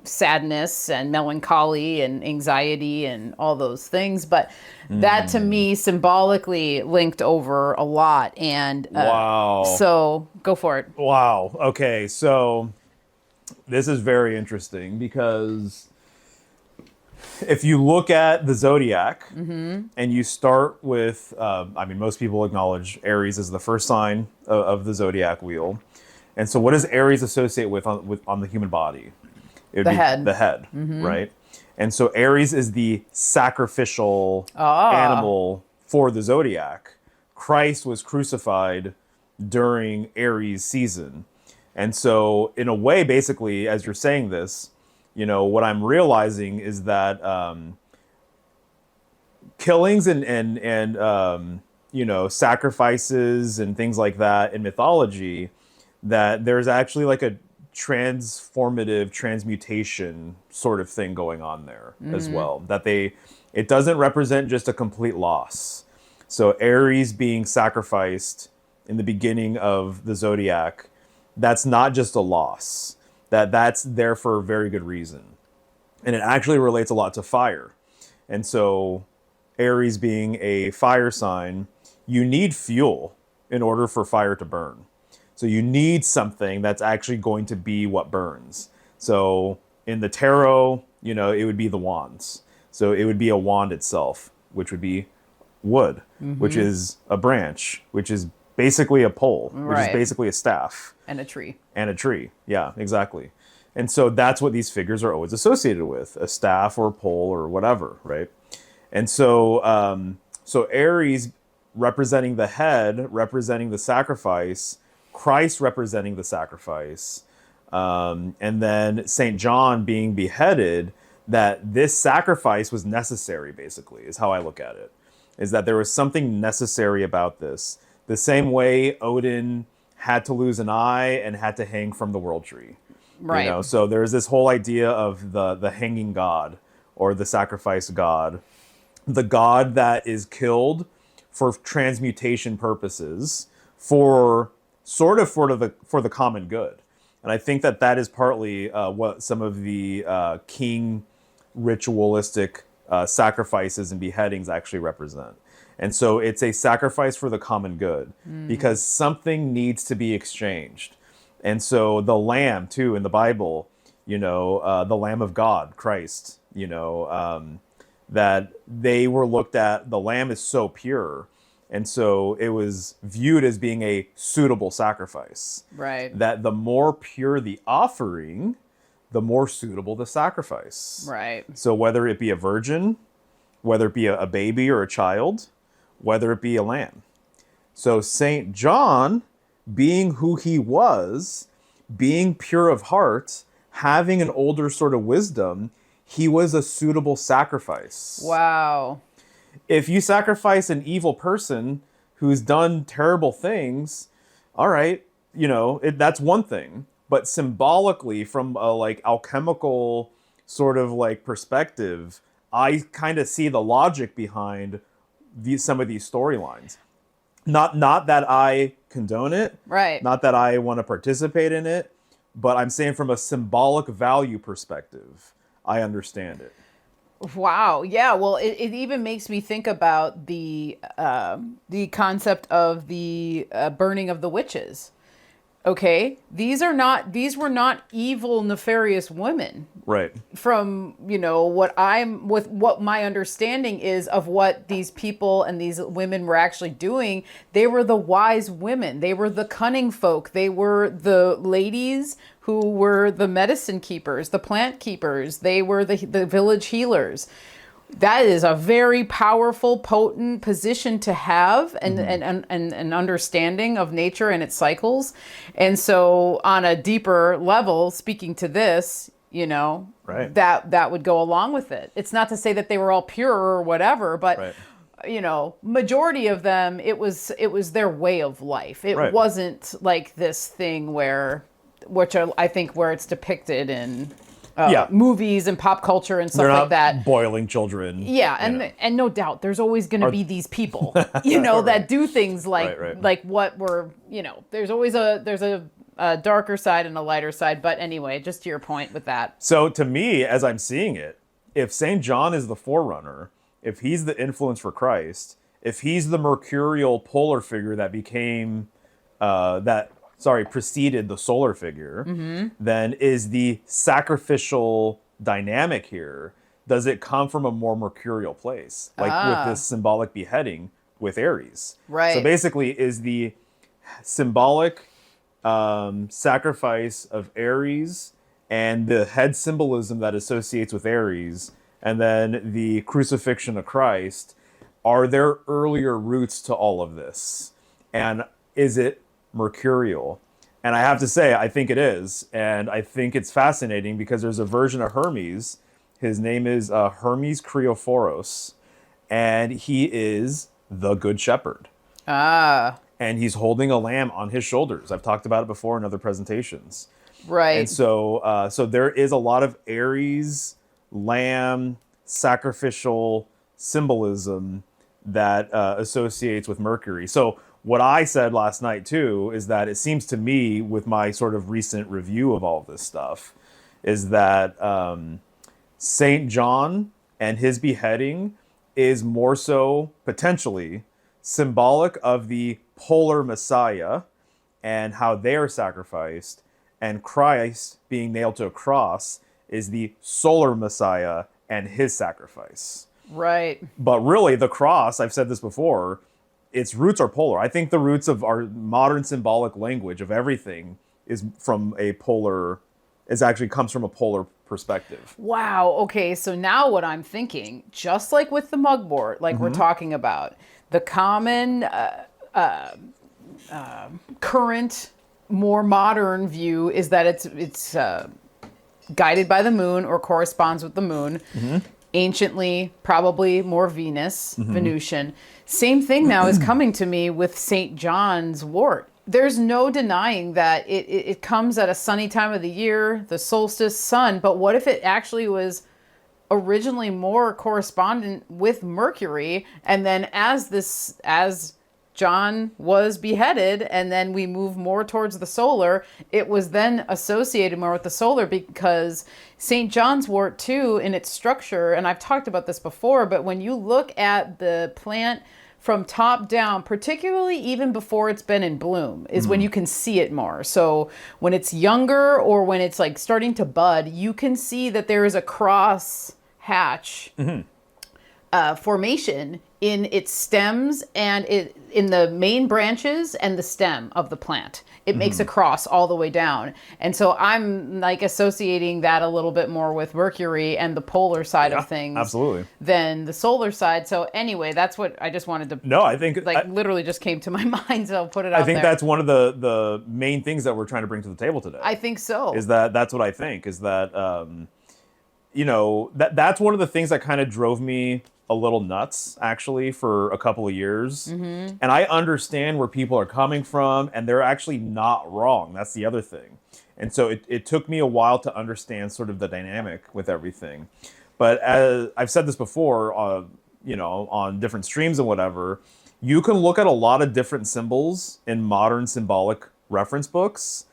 sadness and melancholy and anxiety and all those things. But that to me symbolically linked over a lot. And
wow.
So go for it.
Wow. Okay. So this is very interesting because if you look at the zodiac and you start with, most people acknowledge Aries as the first sign of the zodiac wheel. And so what does Aries associate with on the human body? It would
the
be
head.
The head, right? And so Aries is the sacrificial animal for the zodiac. Christ was crucified during Aries season. And so in a way, basically, as you're saying this, what I'm realizing is that killings and sacrifices and things like that in mythology, that there's actually like a transformative transmutation sort of thing going on there as well. That it doesn't represent just a complete loss. So Aries being sacrificed in the beginning of the zodiac, that's not just a loss. That's there for a very good reason. And it actually relates a lot to fire. And so Aries being a fire sign, you need fuel in order for fire to burn. So you need something that's actually going to be what burns. So in the tarot, it would be the wands. So it would be a wand itself, which would be wood, which is a branch, which is basically a pole, which is basically a staff.
And a tree.
And a tree. Yeah, exactly. And so that's what these figures are always associated with, a staff or a pole or whatever, right? And so so Aries representing the head, representing the sacrifice, Christ representing the sacrifice, and then St. John being beheaded, that this sacrifice was necessary, basically, is how I look at it, is that there was something necessary about this. The same way Odin had to lose an eye and had to hang from the world tree.
Right.
So there's this whole idea of the hanging god or the sacrifice god, the god that is killed for transmutation purposes, for the common good. And I think that is partly what some of the king ritualistic sacrifices and beheadings actually represent. And so it's a sacrifice for the common good because something needs to be exchanged. And so the lamb, too, in the Bible, the Lamb of God, Christ, that they were looked at, the lamb is so pure. And so it was viewed as being a suitable sacrifice.
Right.
That the more pure the offering, the more suitable the sacrifice.
Right.
So whether it be a virgin, whether it be a baby or a child, whether it be a lamb. So St. John, being who he was, being pure of heart, having an older sort of wisdom, he was a suitable sacrifice.
Wow.
If you sacrifice an evil person who's done terrible things, all right, that's one thing. But symbolically, from a like alchemical sort of like perspective, I kind of see the logic behind some of these storylines. Not that I condone it,
Right.
not that I want to participate in it, but I'm saying from a symbolic value perspective, I understand it.
Wow. Yeah. Well, it even makes me think about the concept of the burning of the witches. Okay, these were not evil, nefarious women.
Right.
From what my understanding is of what these people and these women were actually doing, they were the wise women. They were the cunning folk. They were the ladies who were the medicine keepers, the plant keepers. They were the village healers. That is a very powerful, potent position to have, and an understanding of nature and its cycles. And so on a deeper level, speaking to this,
right.
that would go along with it. It's not to say that they were all pure or whatever, but
right.
Majority of them, it was their way of life. It
right.
wasn't like this thing where it's depicted in movies and pop culture and stuff
They're not
like that.
Boiling children.
Yeah, and no doubt, there's always going to be these people, that do things like like what we're, there's always a darker side and a lighter side. But anyway, just to your point with that.
So to me, as I'm seeing it, if St. John is the forerunner, if he's the influence for Christ, if he's the mercurial polar figure that became preceded the solar figure, then is the sacrificial dynamic here, does it come from a more mercurial place? Like with this symbolic beheading with Aries.
Right.
So basically is the symbolic sacrifice of Aries and the head symbolism that associates with Aries, and then the crucifixion of Christ, are there earlier roots to all of this? And is it mercurial? And I have to say, I think it is. And I think it's fascinating because there's a version of Hermes. His name is Hermes Kriophoros, and he is the good shepherd. And he's holding a lamb on his shoulders. I've talked about it before in other presentations.
Right.
And so there is a lot of Aries, lamb, sacrificial symbolism that associates with Mercury. So what I said last night, too, is that it seems to me, with my sort of recent review of all of this stuff, is that St. John and his beheading is more so, potentially, symbolic of the polar Messiah and how they are sacrificed, and Christ being nailed to a cross is the solar Messiah and his sacrifice.
Right.
But really, the cross, I've said this before, its roots are polar. I think the roots of our modern symbolic language of everything is from a polar, actually comes from a polar perspective.
Wow. Okay. So now what I'm thinking, just like with the mugwort, like we're talking about, the common current, more modern view is that it's guided by the moon or corresponds with the moon. Anciently, probably more Venus, Venusian. Same thing now is coming to me with St. John's wort. There's no denying that it comes at a sunny time of the year, the solstice sun, but what if it actually was originally more correspondent with Mercury, and then as John was beheaded, and then we move more towards the solar, it was then associated more with the solar, because St. John's wort too, in its structure, and I've talked about this before, but when you look at the plant from top down, particularly even before it's been in bloom, is when you can see it more. So when it's younger or when it's like starting to bud, you can see that there is a cross hatch formation in its stems and in the main branches and the stem of the plant. It makes a cross all the way down. And so I'm like associating that a little bit more with Mercury and the polar side of things
absolutely.
than the solar side. So anyway, that's what I just wanted to
I think
literally just came to my mind, so I'll put it out there.
I think that's one of the main things that we're trying to bring to the table today.
I think so.
That's what I think is that that's one of the things that kind of drove me a little nuts, actually, for a couple of years. And I understand where people are coming from, and they're actually not wrong. That's the other thing. And so it took me a while to understand sort of the dynamic with everything. But as I've said this before, on different streams and whatever, you can look at a lot of different symbols in modern symbolic reference books,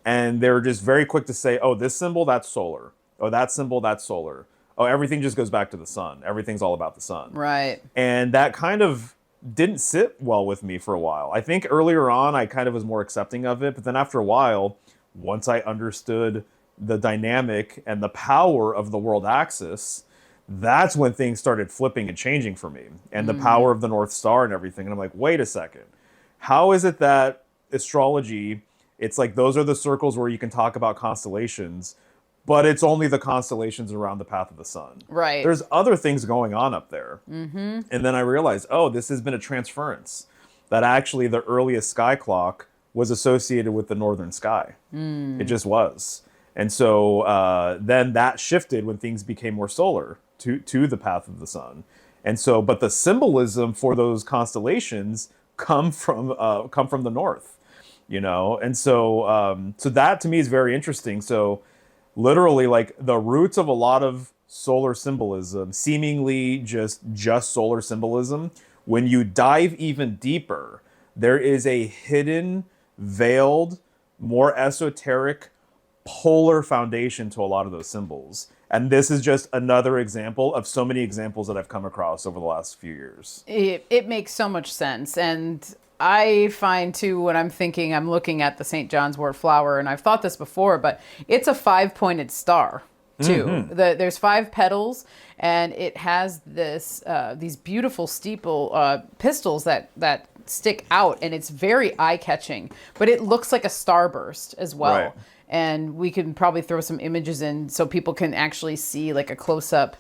and they're just very quick to say, oh, this symbol, that's solar. Oh, that symbol, that's solar. Oh, everything just goes back to the sun. Everything's all about the sun.
Right.
And that kind of didn't sit well with me for a while. I think earlier on, I kind of was more accepting of it. But then after a while, once I understood the dynamic and the power of the world axis, that's when things started flipping and changing for me. And the power of the North Star and everything. And I'm like, wait a second. How is it that astrology, it's like those are the circles where you can talk about constellations, but it's only the constellations around the path of the sun.
Right.
There's other things going on up there. And then I realized, oh, this has been a transference. That actually the earliest sky clock was associated with the northern sky. It just was. And so then that shifted when things became more solar to the path of the sun. And so, but the symbolism for those constellations come from the north, And so, so that to me is very interesting. So, literally, like the roots of a lot of solar symbolism, seemingly just solar symbolism, when you dive even deeper, there is a hidden, veiled, more esoteric, polar foundation to a lot of those symbols. And this is just another example of so many examples that I've come across over the last few years.
It makes so much sense. And I find too, when I'm looking at the St. John's wort flower, and I've thought this before, but it's a 5-pointed star too. There's 5 petals, and it has these beautiful pistils that stick out, and it's very eye-catching, but it looks like a starburst as well.
Right.
And we can probably throw some images in so people can actually see like a close-up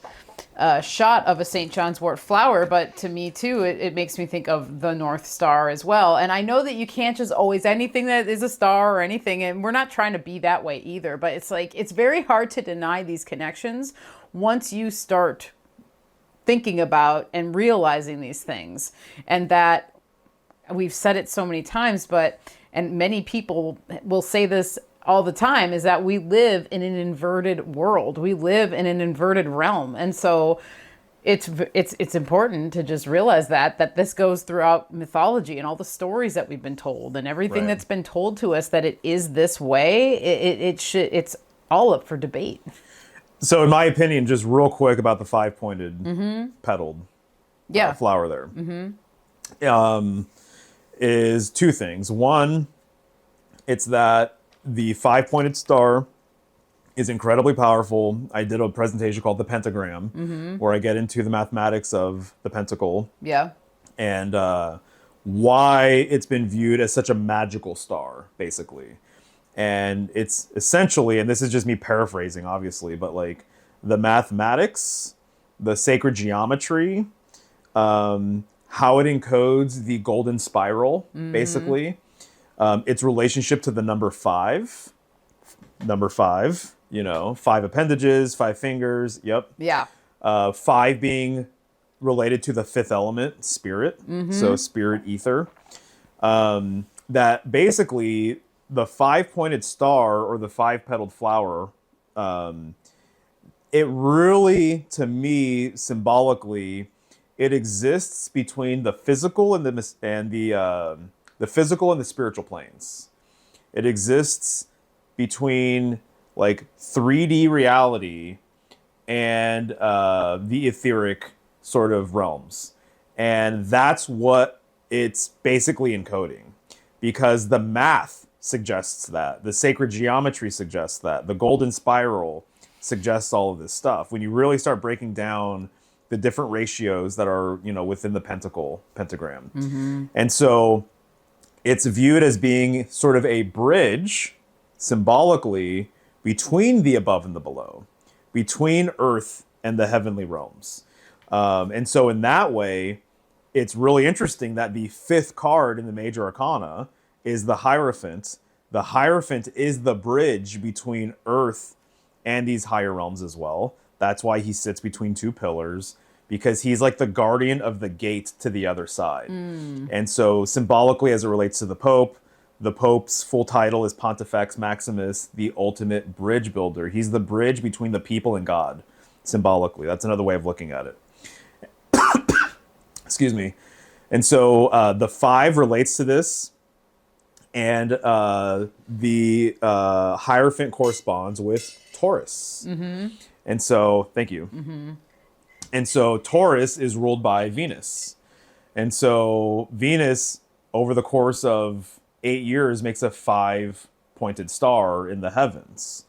shot of a St. John's wort flower. But to me too, it makes me think of the North Star as well. And I know that you can't just always anything that is a star or anything, and we're not trying to be that way either, but it's like it's very hard to deny these connections once you start thinking about and realizing these things. And that we've said it so many times, and many people will say this all the time, is that we live in an inverted world. We live in an inverted realm. And so it's important to just realize that this goes throughout mythology and all the stories that we've been told and everything that's been told to us, that it is this way. It's all up for debate.
So in my opinion, just real quick about the 5-pointed petaled flower there, is 2 things. One, it's that the 5-pointed star is incredibly powerful. I did a presentation called the Pentagram, where I get into the mathematics of the pentacle.
Yeah.
And why it's been viewed as such a magical star, basically. And it's essentially, and this is just me paraphrasing, obviously, but like the mathematics, the sacred geometry, how it encodes the golden spiral, basically. Its relationship to the number 5, 5 appendages, 5 fingers. Yep.
Yeah.
5 being related to the 5th element, spirit. So spirit, ether. That basically the 5-pointed star or the 5-petaled flower, it really, to me, symbolically, it exists between the physical and the physical and the spiritual planes. It exists between like 3D reality and the etheric sort of realms. And that's what it's basically encoding, because the math suggests that, the sacred geometry suggests that, the golden spiral suggests all of this stuff. When you really start breaking down the different ratios that are, within the pentagram. And so it's viewed as being sort of a bridge symbolically between the above and the below, between earth and the heavenly realms. And so in that way, it's really interesting that the 5th card in the major arcana is the Hierophant. The Hierophant is the bridge between earth and these higher realms as well. That's why he sits between 2 pillars, because he's like the guardian of the gate to the other side. And so symbolically, as it relates to the Pope's full title is Pontifex Maximus, the ultimate bridge builder. He's the bridge between the people and God, symbolically. That's another way of looking at it. Excuse me. And so the 5 relates to this, and the Hierophant corresponds with Taurus. And so, thank you. And so Taurus is ruled by Venus. And so Venus, over the course of 8 years, makes a 5-pointed star in the heavens.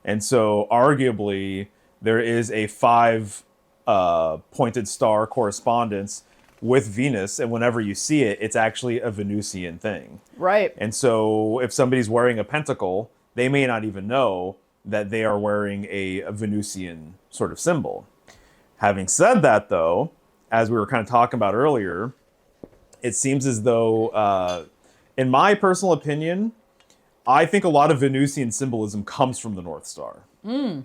And so arguably, there is a 5-pointed star correspondence with Venus, and whenever you see it, it's actually a Venusian thing.
Right.
And so if somebody's wearing a pentacle, they may not even know that they are wearing a Venusian sort of symbol. Having said that, though, as we were kind of talking about earlier, it seems as though, in my personal opinion, I think a lot of Venusian symbolism comes from the North Star. And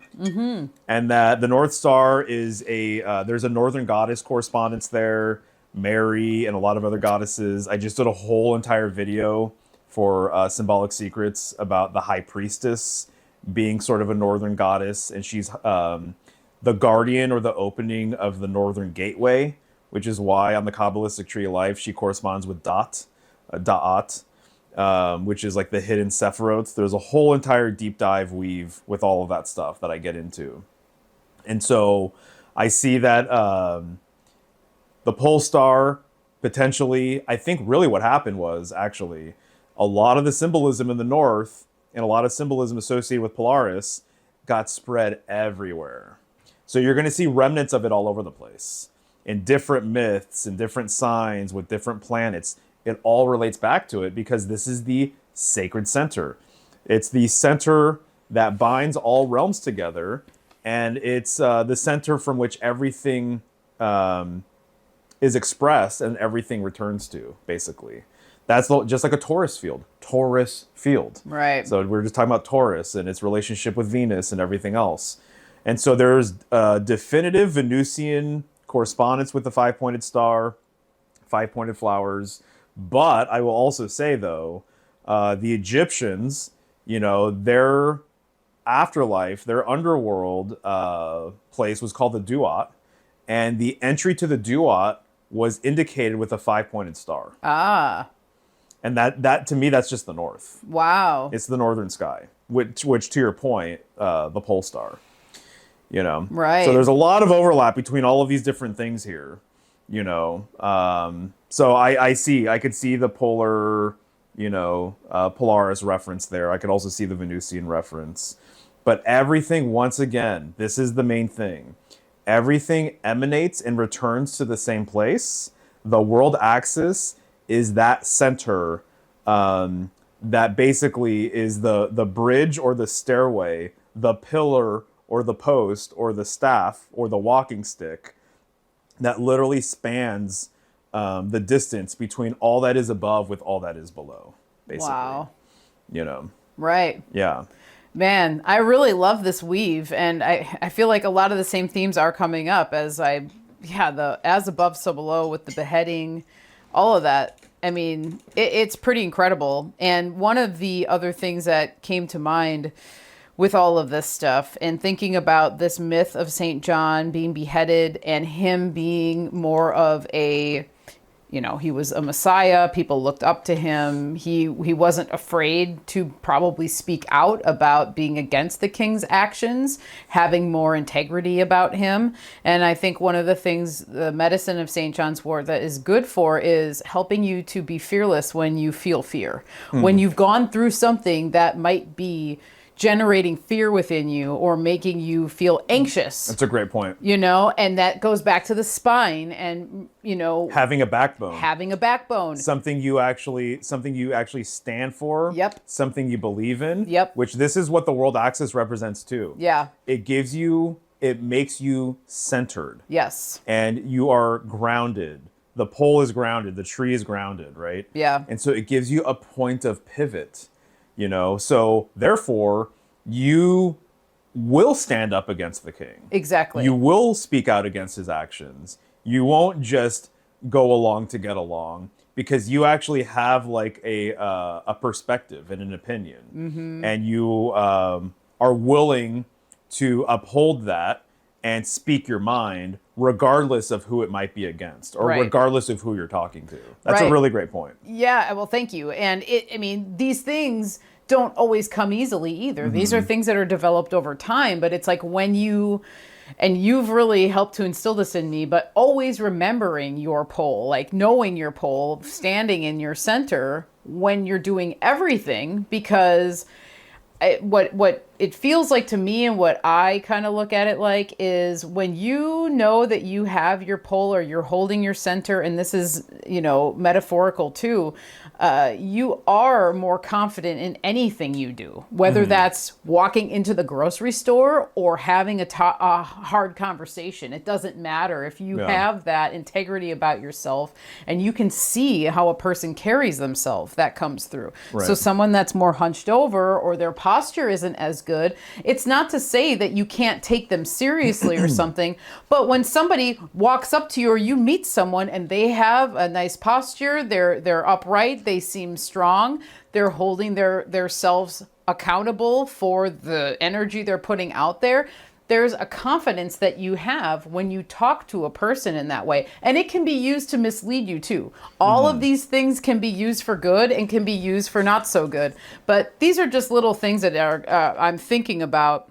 that the North Star is there's a northern goddess correspondence there, Mary, and a lot of other goddesses. I just did a whole entire video for Symbolic Secrets about the High Priestess being sort of a northern goddess, and she's the guardian or the opening of the northern gateway, which is why on the Kabbalistic Tree of Life she corresponds with Da'at, which is like the hidden Sephiroth. There's a whole entire deep dive weave with all of that stuff that I get into. And so I see that the pole star, potentially, I think really what happened was actually a lot of the symbolism in the north and a lot of symbolism associated with Polaris got spread everywhere. So you're going to see remnants of it all over the place in different myths and different signs with different planets. It all relates back to it because this is the sacred center. It's the center that binds all realms together, and it's the center from which everything is expressed and everything returns to, basically. That's just like a Taurus field. Taurus field.
Right.
So we're just talking about Taurus and its relationship with Venus and everything else. And so there's definitive Venusian correspondence with the 5-pointed star, 5-pointed flowers. But I will also say, though, the Egyptians, their afterlife, their underworld place was called the Duat. And the entry to the Duat was indicated with a 5-pointed star. Ah. And that to me, that's just the north. Wow. It's the northern sky, which to your point, the pole star. Right. So there's a lot of overlap between all of these different things here. So I could see the polar, Polaris reference there. I could also see the Venusian reference. But everything, once again, this is the main thing. Everything emanates and returns to the same place. The world axis is that center that basically is the bridge or the stairway, the pillar or the post or the staff or the walking stick that literally spans the distance between all that is above with all that is below, basically. Wow.
Right.
Yeah.
Man, I really love this weave, and I feel like a lot of the same themes are coming up the as above, so below with the beheading, all of that. I mean, it's pretty incredible. And one of the other things that came to mind with all of this stuff and thinking about this myth of St. John being beheaded and him being more of a, he was a messiah. People looked up to him. He wasn't afraid to probably speak out about being against the king's actions, having more integrity about him. And I think one of the things the medicine of St. John's wort that is good for is helping you to be fearless when you feel fear. When you've gone through something that might be generating fear within you or making you feel anxious.
That's a great point.
And that goes back to the spine and,
Having a backbone. Something you actually stand for.
Yep.
Something you believe in.
Yep.
Which this is what the world axis represents too.
Yeah.
It makes you centered.
Yes.
And you are grounded. The pole is grounded. The tree is grounded, right?
Yeah.
And so it gives you a point of pivot, So therefore, you will stand up against the king.
Exactly.
You will speak out against his actions. You won't just go along to get along because you actually have like a perspective and an opinion. And you are willing to uphold that and speak your mind regardless of who it might be against or regardless of who you're talking to. That's a really great point.
Yeah, well, thank you. And these things don't always come easily either. These are things that are developed over time, but it's like when you've really helped to instill this in me, but always remembering your pole, like knowing your pole, standing in your center when you're doing everything, because what it feels like to me and what I kind of look at it like is when you know that you have your pole or you're holding your center, and this is, metaphorical too, you are more confident in anything you do, whether that's walking into the grocery store or having a hard conversation. It doesn't matter if you have that integrity about yourself and you can see how a person carries themselves, that comes through. Right. So someone that's more hunched over or their posture isn't as good, it's not to say that you can't take them seriously or something, but when somebody walks up to you or you meet someone and they have a nice posture, they're upright, they seem strong, they're holding their selves accountable for the energy they're putting out there, there's a confidence that you have when you talk to a person in that way. And it can be used to mislead you too. All of these things can be used for good and can be used for not so good. But these are just little things that are I'm thinking about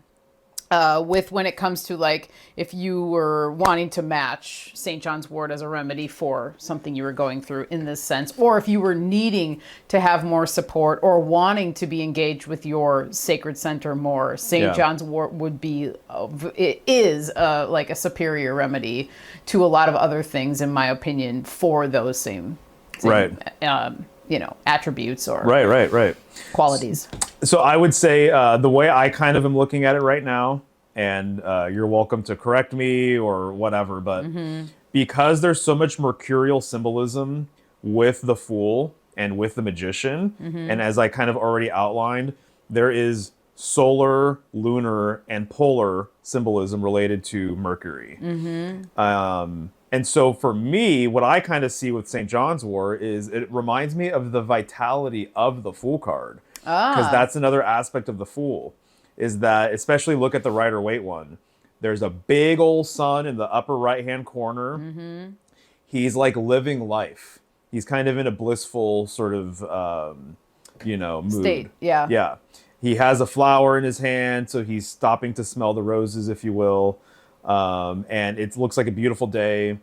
with when it comes to like if you were wanting to match St. John's Wort as a remedy for something you were going through in this sense, or if you were needing to have more support or wanting to be engaged with your sacred center more, St. John's Wort would be, it is like a superior remedy to a lot of other things, in my opinion, for those same attributes or qualities.
So I would say the way I kind of am looking at it right now, and you're welcome to correct me or whatever, but because there's so much mercurial symbolism with the Fool and with the Magician, and as I kind of already outlined, there is solar, lunar, and polar symbolism related to Mercury. And so for me, what I kind of see with St. John's Wort is it reminds me of the vitality of the Fool card. Because that's another aspect of the Fool, is that, especially look at the Rider-Waite one, there's a big old sun in the upper right-hand corner. He's like living life. He's kind of in a blissful sort of, mood.
State, yeah.
Yeah. He has a flower in his hand, so he's stopping to smell the roses, if you will. And it looks like a beautiful day.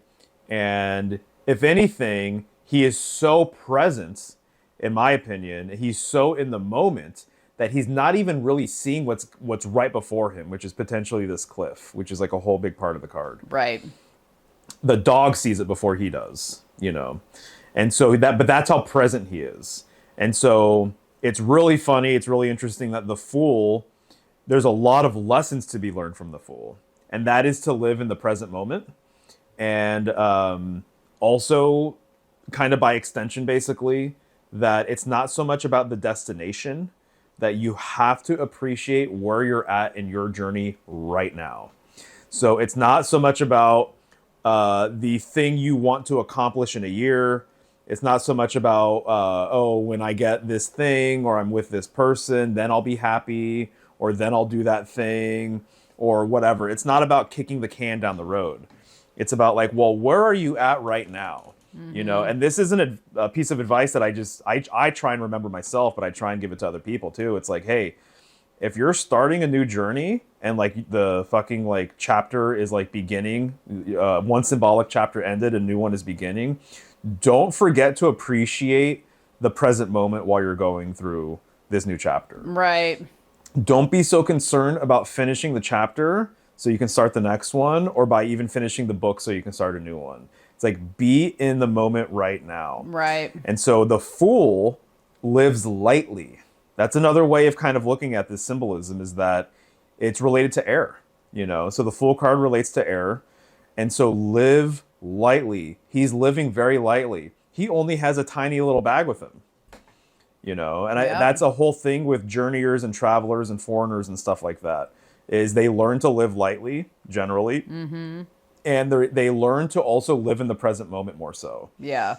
And if anything, he is so present, in my opinion, he's so in the moment that he's not even really seeing what's right before him, which is potentially this cliff, which is like a whole big part of the card.
Right.
The dog sees it before he does, And so but that's how present he is. And so it's really funny, it's really interesting that the Fool, there's a lot of lessons to be learned from the Fool. And that is to live in the present moment. And also, kind of by extension, basically, that it's not so much about the destination, that you have to appreciate where you're at in your journey right now. So it's not so much about the thing you want to accomplish in a year. It's not so much about, when I get this thing or I'm with this person, then I'll be happy, or then I'll do that thing, or whatever. It's not about kicking the can down the road. It's about like, well, where are you at right now? And this isn't a piece of advice that I try and remember myself, but I try and give it to other people too. It's like, hey, if you're starting a new journey and like the fucking like chapter is like beginning, one symbolic chapter ended, a new one is beginning, don't forget to appreciate the present moment while you're going through this new chapter.
Right.
don't be so concerned about finishing the chapter so you can start the next one, or by even finishing the book so you can start a new one. It's like, be in the moment right now.
Right.
And so the Fool lives lightly. That's another way of kind of looking at this symbolism, is that it's related to air, you know? So the Fool card relates to air. And so live lightly. He's living very lightly. He only has a tiny little bag with him, you know? And
Yep.
that's a whole thing with journeyers and travelers and foreigners and stuff like that, is they learn to live lightly, generally. Mm-hmm. And they learn to also live in the present moment more so.
Yeah.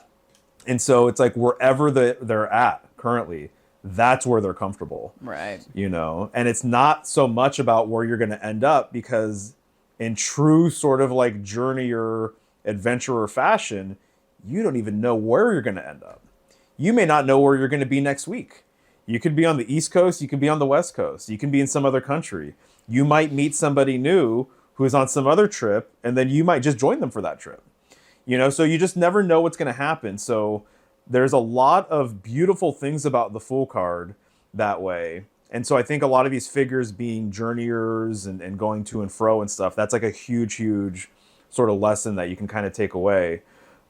And so it's like, wherever they're at currently, that's where they're comfortable.
Right.
You know? And it's not so much about where you're going to end up, because in true sort of like journeyer, adventurer fashion, you don't even know where you're going to end up. You may not know where you're going to be next week. You could be on the East Coast. You could be on the West Coast. You can be in some other country. You might meet somebody new who is on some other trip, and then you might just join them for that trip. You know, so you just never know what's going to happen. So there's a lot of beautiful things about the Fool card that way. And so I think a lot of these figures being journeyers and going to and fro and stuff, that's like a huge, huge sort of lesson that you can kind of take away.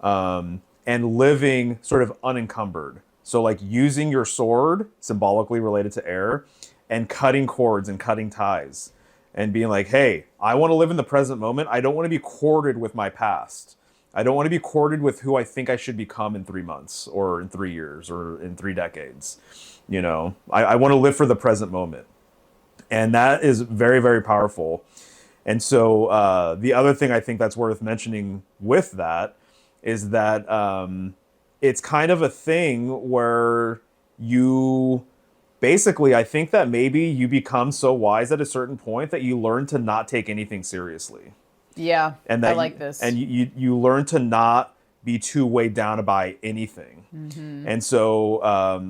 And living sort of unencumbered. So like using your sword, symbolically related to air, and cutting cords and cutting ties. And being like, hey, I want to live in the present moment. I don't want to be corded with my past. I don't want to be corded with who I think I should become in 3 months or in 3 years or in 3 decades. You know, I want to live for the present moment. And that is very, very powerful. And so the other thing I think that's worth mentioning with that is that it's kind of a thing where you basically, I think that maybe you become so wise at a certain point that you learn to not take anything seriously.
Yeah,
And that
I like this.
And you learn to not be too weighed down by anything. Mm-hmm. And so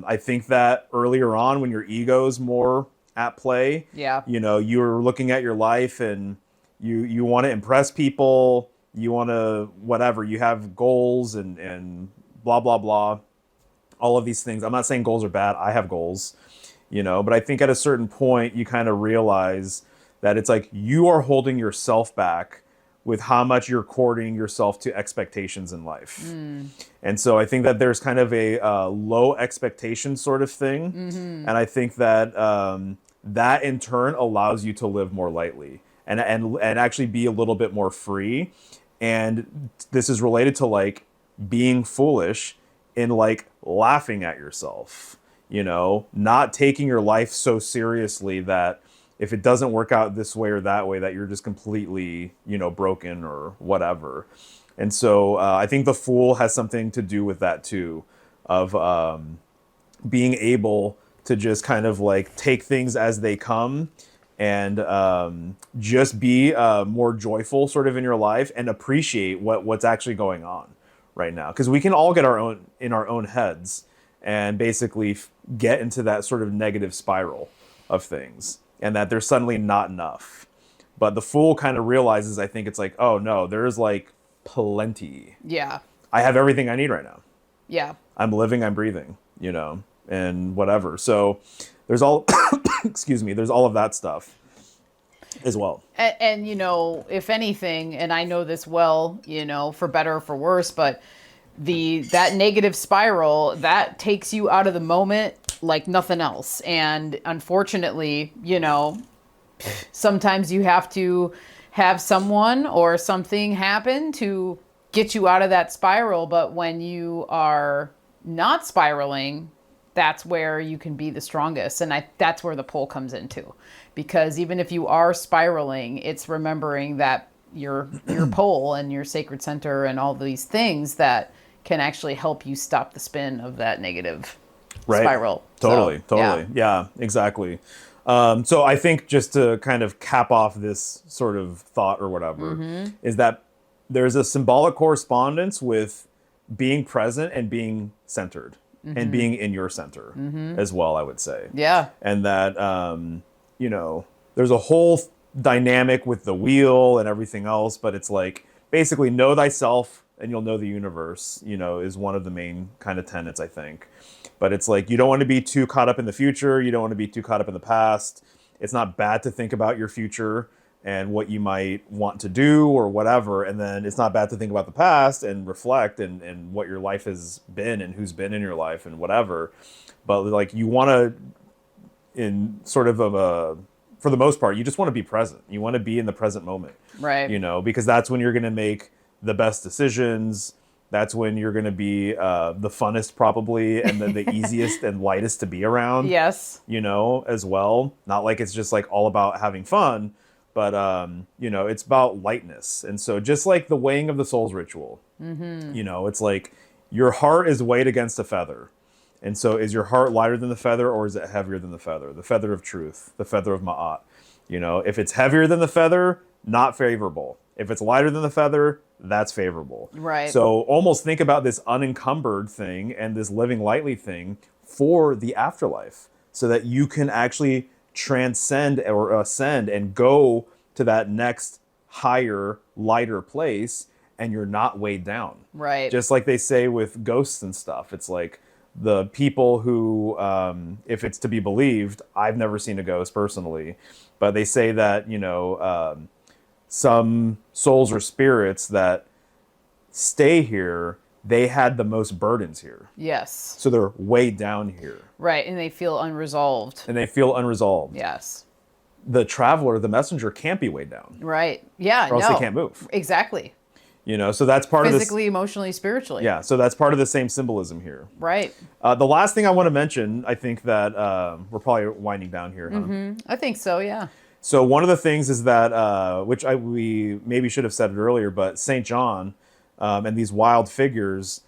I think that earlier on, when your ego is more at play,
yeah,
you know, you're looking at your life and you want to impress people, you want to whatever, you have goals and blah, blah, blah, all of these things. I'm not saying goals are bad. I have goals, you know, but I think at a certain point you kind of realize that it's like you are holding yourself back with how much you're cording yourself to expectations in life. And so I think that there's kind of a low expectation sort of thing. Mm-hmm. And I think that that in turn allows you to live more lightly and actually be a little bit more free. And this is related to like being foolish in like laughing at yourself, you know, not taking your life so seriously that if it doesn't work out this way or that way, that you're just completely, you know, broken or whatever. And so I think the Fool has something to do with that too, of being able to just kind of like take things as they come and just be more joyful sort of in your life and appreciate what's actually going on right now. Because we can all get in our own heads and basically get into that sort of negative spiral of things, and that there's suddenly not enough. But the Fool kind of realizes, I think it's like, oh no, there's like plenty.
yeah,
I have everything I need right now.
yeah.
I'm living, I'm breathing, you know, and whatever. So there's all, excuse me, there's all of that stuff as well.
And, you know, if anything, and I know this well, you know, for better or for worse, but that negative spiral, that takes you out of the moment like nothing else. And unfortunately, you know, sometimes you have to have someone or something happen to get you out of that spiral. But when you are not spiraling, that's where you can be the strongest. And that's where the pull comes into. Because even if you are spiraling, it's remembering that your pole and your sacred center and all these things that can actually help you stop the spin of that negative spiral.
Totally.
Yeah.
Yeah, exactly. So I think just to kind of cap off this sort of thought or whatever,
Mm-hmm.
is that there's a symbolic correspondence with being present and being centered and being in your center as well, I would say.
Yeah.
And that, you know, there's a whole dynamic with the wheel and everything else, but it's like basically know thyself and you'll know the universe, you know, is one of the main kind of tenets, I think. But it's like, you don't want to be too caught up in the future. You don't want to be too caught up in the past. It's not bad to think about your future and what you might want to do or whatever. And then it's not bad to think about the past and reflect and what your life has been and who's been in your life and whatever. But like you want to, in sort of a, for the most part, you just want to be present. You want to be in the present moment.
Right.
You know, because that's when you're going to make the best decisions. That's when you're going to be the funnest probably and the easiest and lightest to be around.
Yes.
You know, as well. Not like it's just like all about having fun, but, you know, it's about lightness. And so just like the weighing of the soul's ritual, you know, it's like your heart is weighed against a feather. And so is your heart lighter than the feather or is it heavier than the feather? The feather of truth, the feather of ma'at. You know, if it's heavier than the feather, not favorable. If it's lighter than the feather, that's favorable.
Right.
So almost think about this unencumbered thing and this living lightly thing for the afterlife so that you can actually transcend or ascend and go to that next higher, lighter place and you're not weighed down.
Right.
Just like they say with ghosts and stuff. It's like the people who, if it's to be believed, I've never seen a ghost personally, but they say that, you know, some souls or spirits that stay here, they had the most burdens here.
Yes.
So they're weighed down here.
Right. And they feel unresolved.
And they feel unresolved.
Yes.
The traveler, the messenger, can't be weighed down.
Right. Yeah.
Or else they can't move.
Exactly.
You know, so that's part of this.
Physically, emotionally, spiritually.
Yeah, so that's part of the same symbolism here.
Right.
The last thing I want to mention, I think that we're probably winding down here, huh?
I think so, yeah.
So one of the things is that, which we maybe should have said it earlier, but St. John and these wild figures,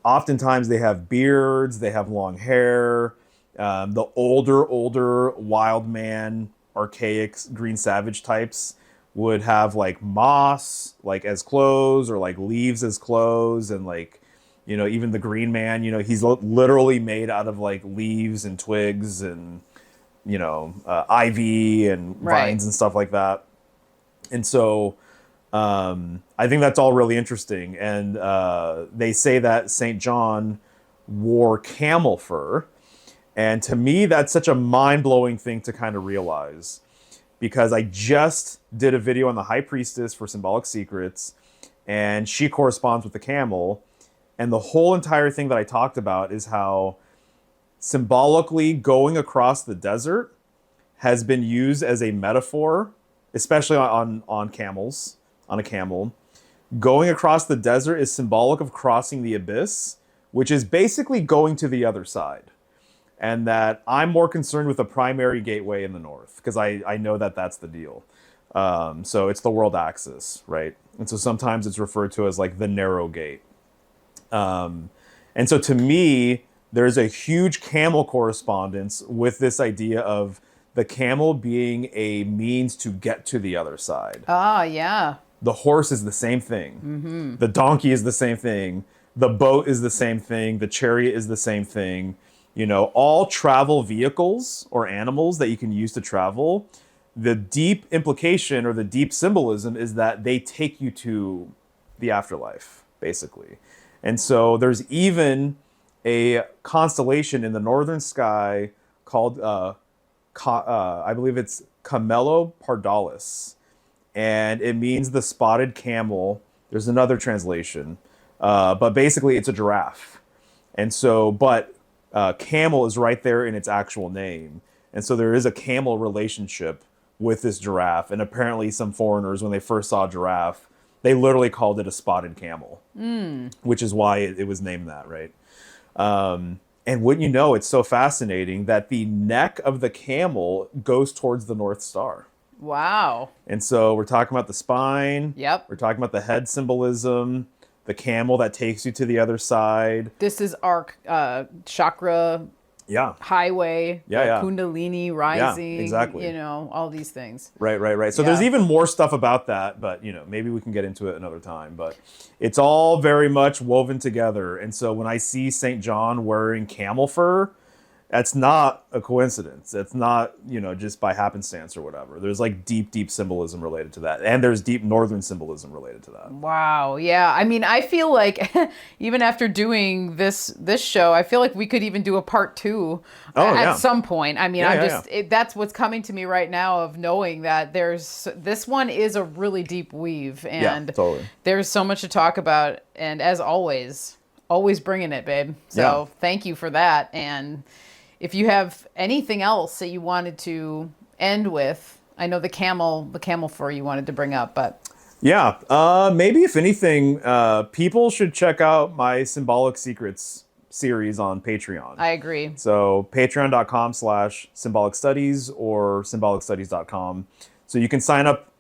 oftentimes they have beards, they have long hair. The older wild man, archaic green savage types would have like moss like as clothes or like leaves as clothes, and like, you know, even the green man, you know, he's literally made out of like leaves and twigs and, you know, ivy and vines and stuff like that. And so I think that's all really interesting. And they say that St. John wore camel fur. And to me, that's such a mind-blowing thing to kind of realize, because I just did a video on the High Priestess for Symbolic Secrets, and she corresponds with the camel. And the whole entire thing that I talked about is how symbolically going across the desert has been used as a metaphor, especially on camels, on a camel. Going across the desert is symbolic of crossing the abyss, which is basically going to the other side. And that I'm more concerned with the primary gateway in the north, because I know that that's the deal. So it's the world axis, right? And so sometimes it's referred to as like the narrow gate. And so to me, there's a huge camel correspondence with this idea of the camel being a means to get to the other side.
Ah, yeah.
The horse is the same thing. The donkey is the same thing. The boat is the same thing. The chariot is the same thing. You know, all travel vehicles or animals that you can use to travel, the deep implication or the deep symbolism is that they take you to the afterlife, basically. And so there's even a constellation in the northern sky called, I believe it's Camelo Pardalis. And it means the spotted camel. There's another translation. But basically it's a giraffe. And so, but camel is right there in its actual name. And so there is a camel relationship with this giraffe. And apparently some foreigners, when they first saw a giraffe, they literally called it a spotted camel, which is why it was named that, right? And wouldn't you know, it's so fascinating that the neck of the camel goes towards the North Star.
Wow.
And so we're talking about the spine.
Yep.
We're talking about the head symbolism, the camel that takes you to the other side.
This is our chakra highway.
Yeah.
Kundalini rising.
Yeah, exactly.
You know, all these things.
Right. So there's even more stuff about that, but, you know, maybe we can get into it another time. But it's all very much woven together. And so when I see St. John wearing camel fur, That's not a coincidence. That's not, just by happenstance or whatever. There's like deep, deep symbolism related to that. And there's deep northern symbolism related to that.
Wow. Yeah. I mean, I feel like even after doing this show, I feel like we could even do a part 2 at some point. I mean, that's what's coming to me right now of knowing that this one is a really deep weave, and
totally.
There's so much to talk about. And as always bringing it, babe. So thank you for that. And if you have anything else that you wanted to end with, I know the camel fur you wanted to bring up, but
yeah, maybe if anything, people should check out my Symbolic Secrets series on Patreon.
I agree.
So patreon.com/symbolic studies or symbolicstudies.com. So you can sign up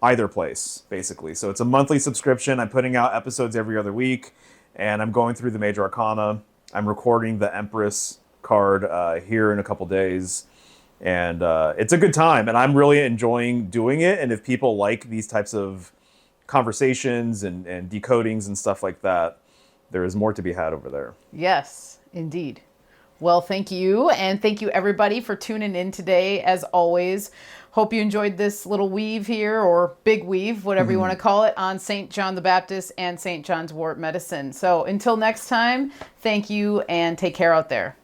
either place, basically. So it's a monthly subscription. I'm putting out episodes every other week, and I'm going through the major arcana. I'm recording the Empress card here in a couple days, and it's a good time, and I'm really enjoying doing it. And if people like these types of conversations and decodings and stuff like that, there is more to be had over there.
Yes, indeed. Well, thank you, and thank you everybody for tuning in today. As always, hope you enjoyed this little weave here, or big weave, whatever you want to call it, on St. John the Baptist and St. John's Wort medicine. So until next time, thank you and take care out there.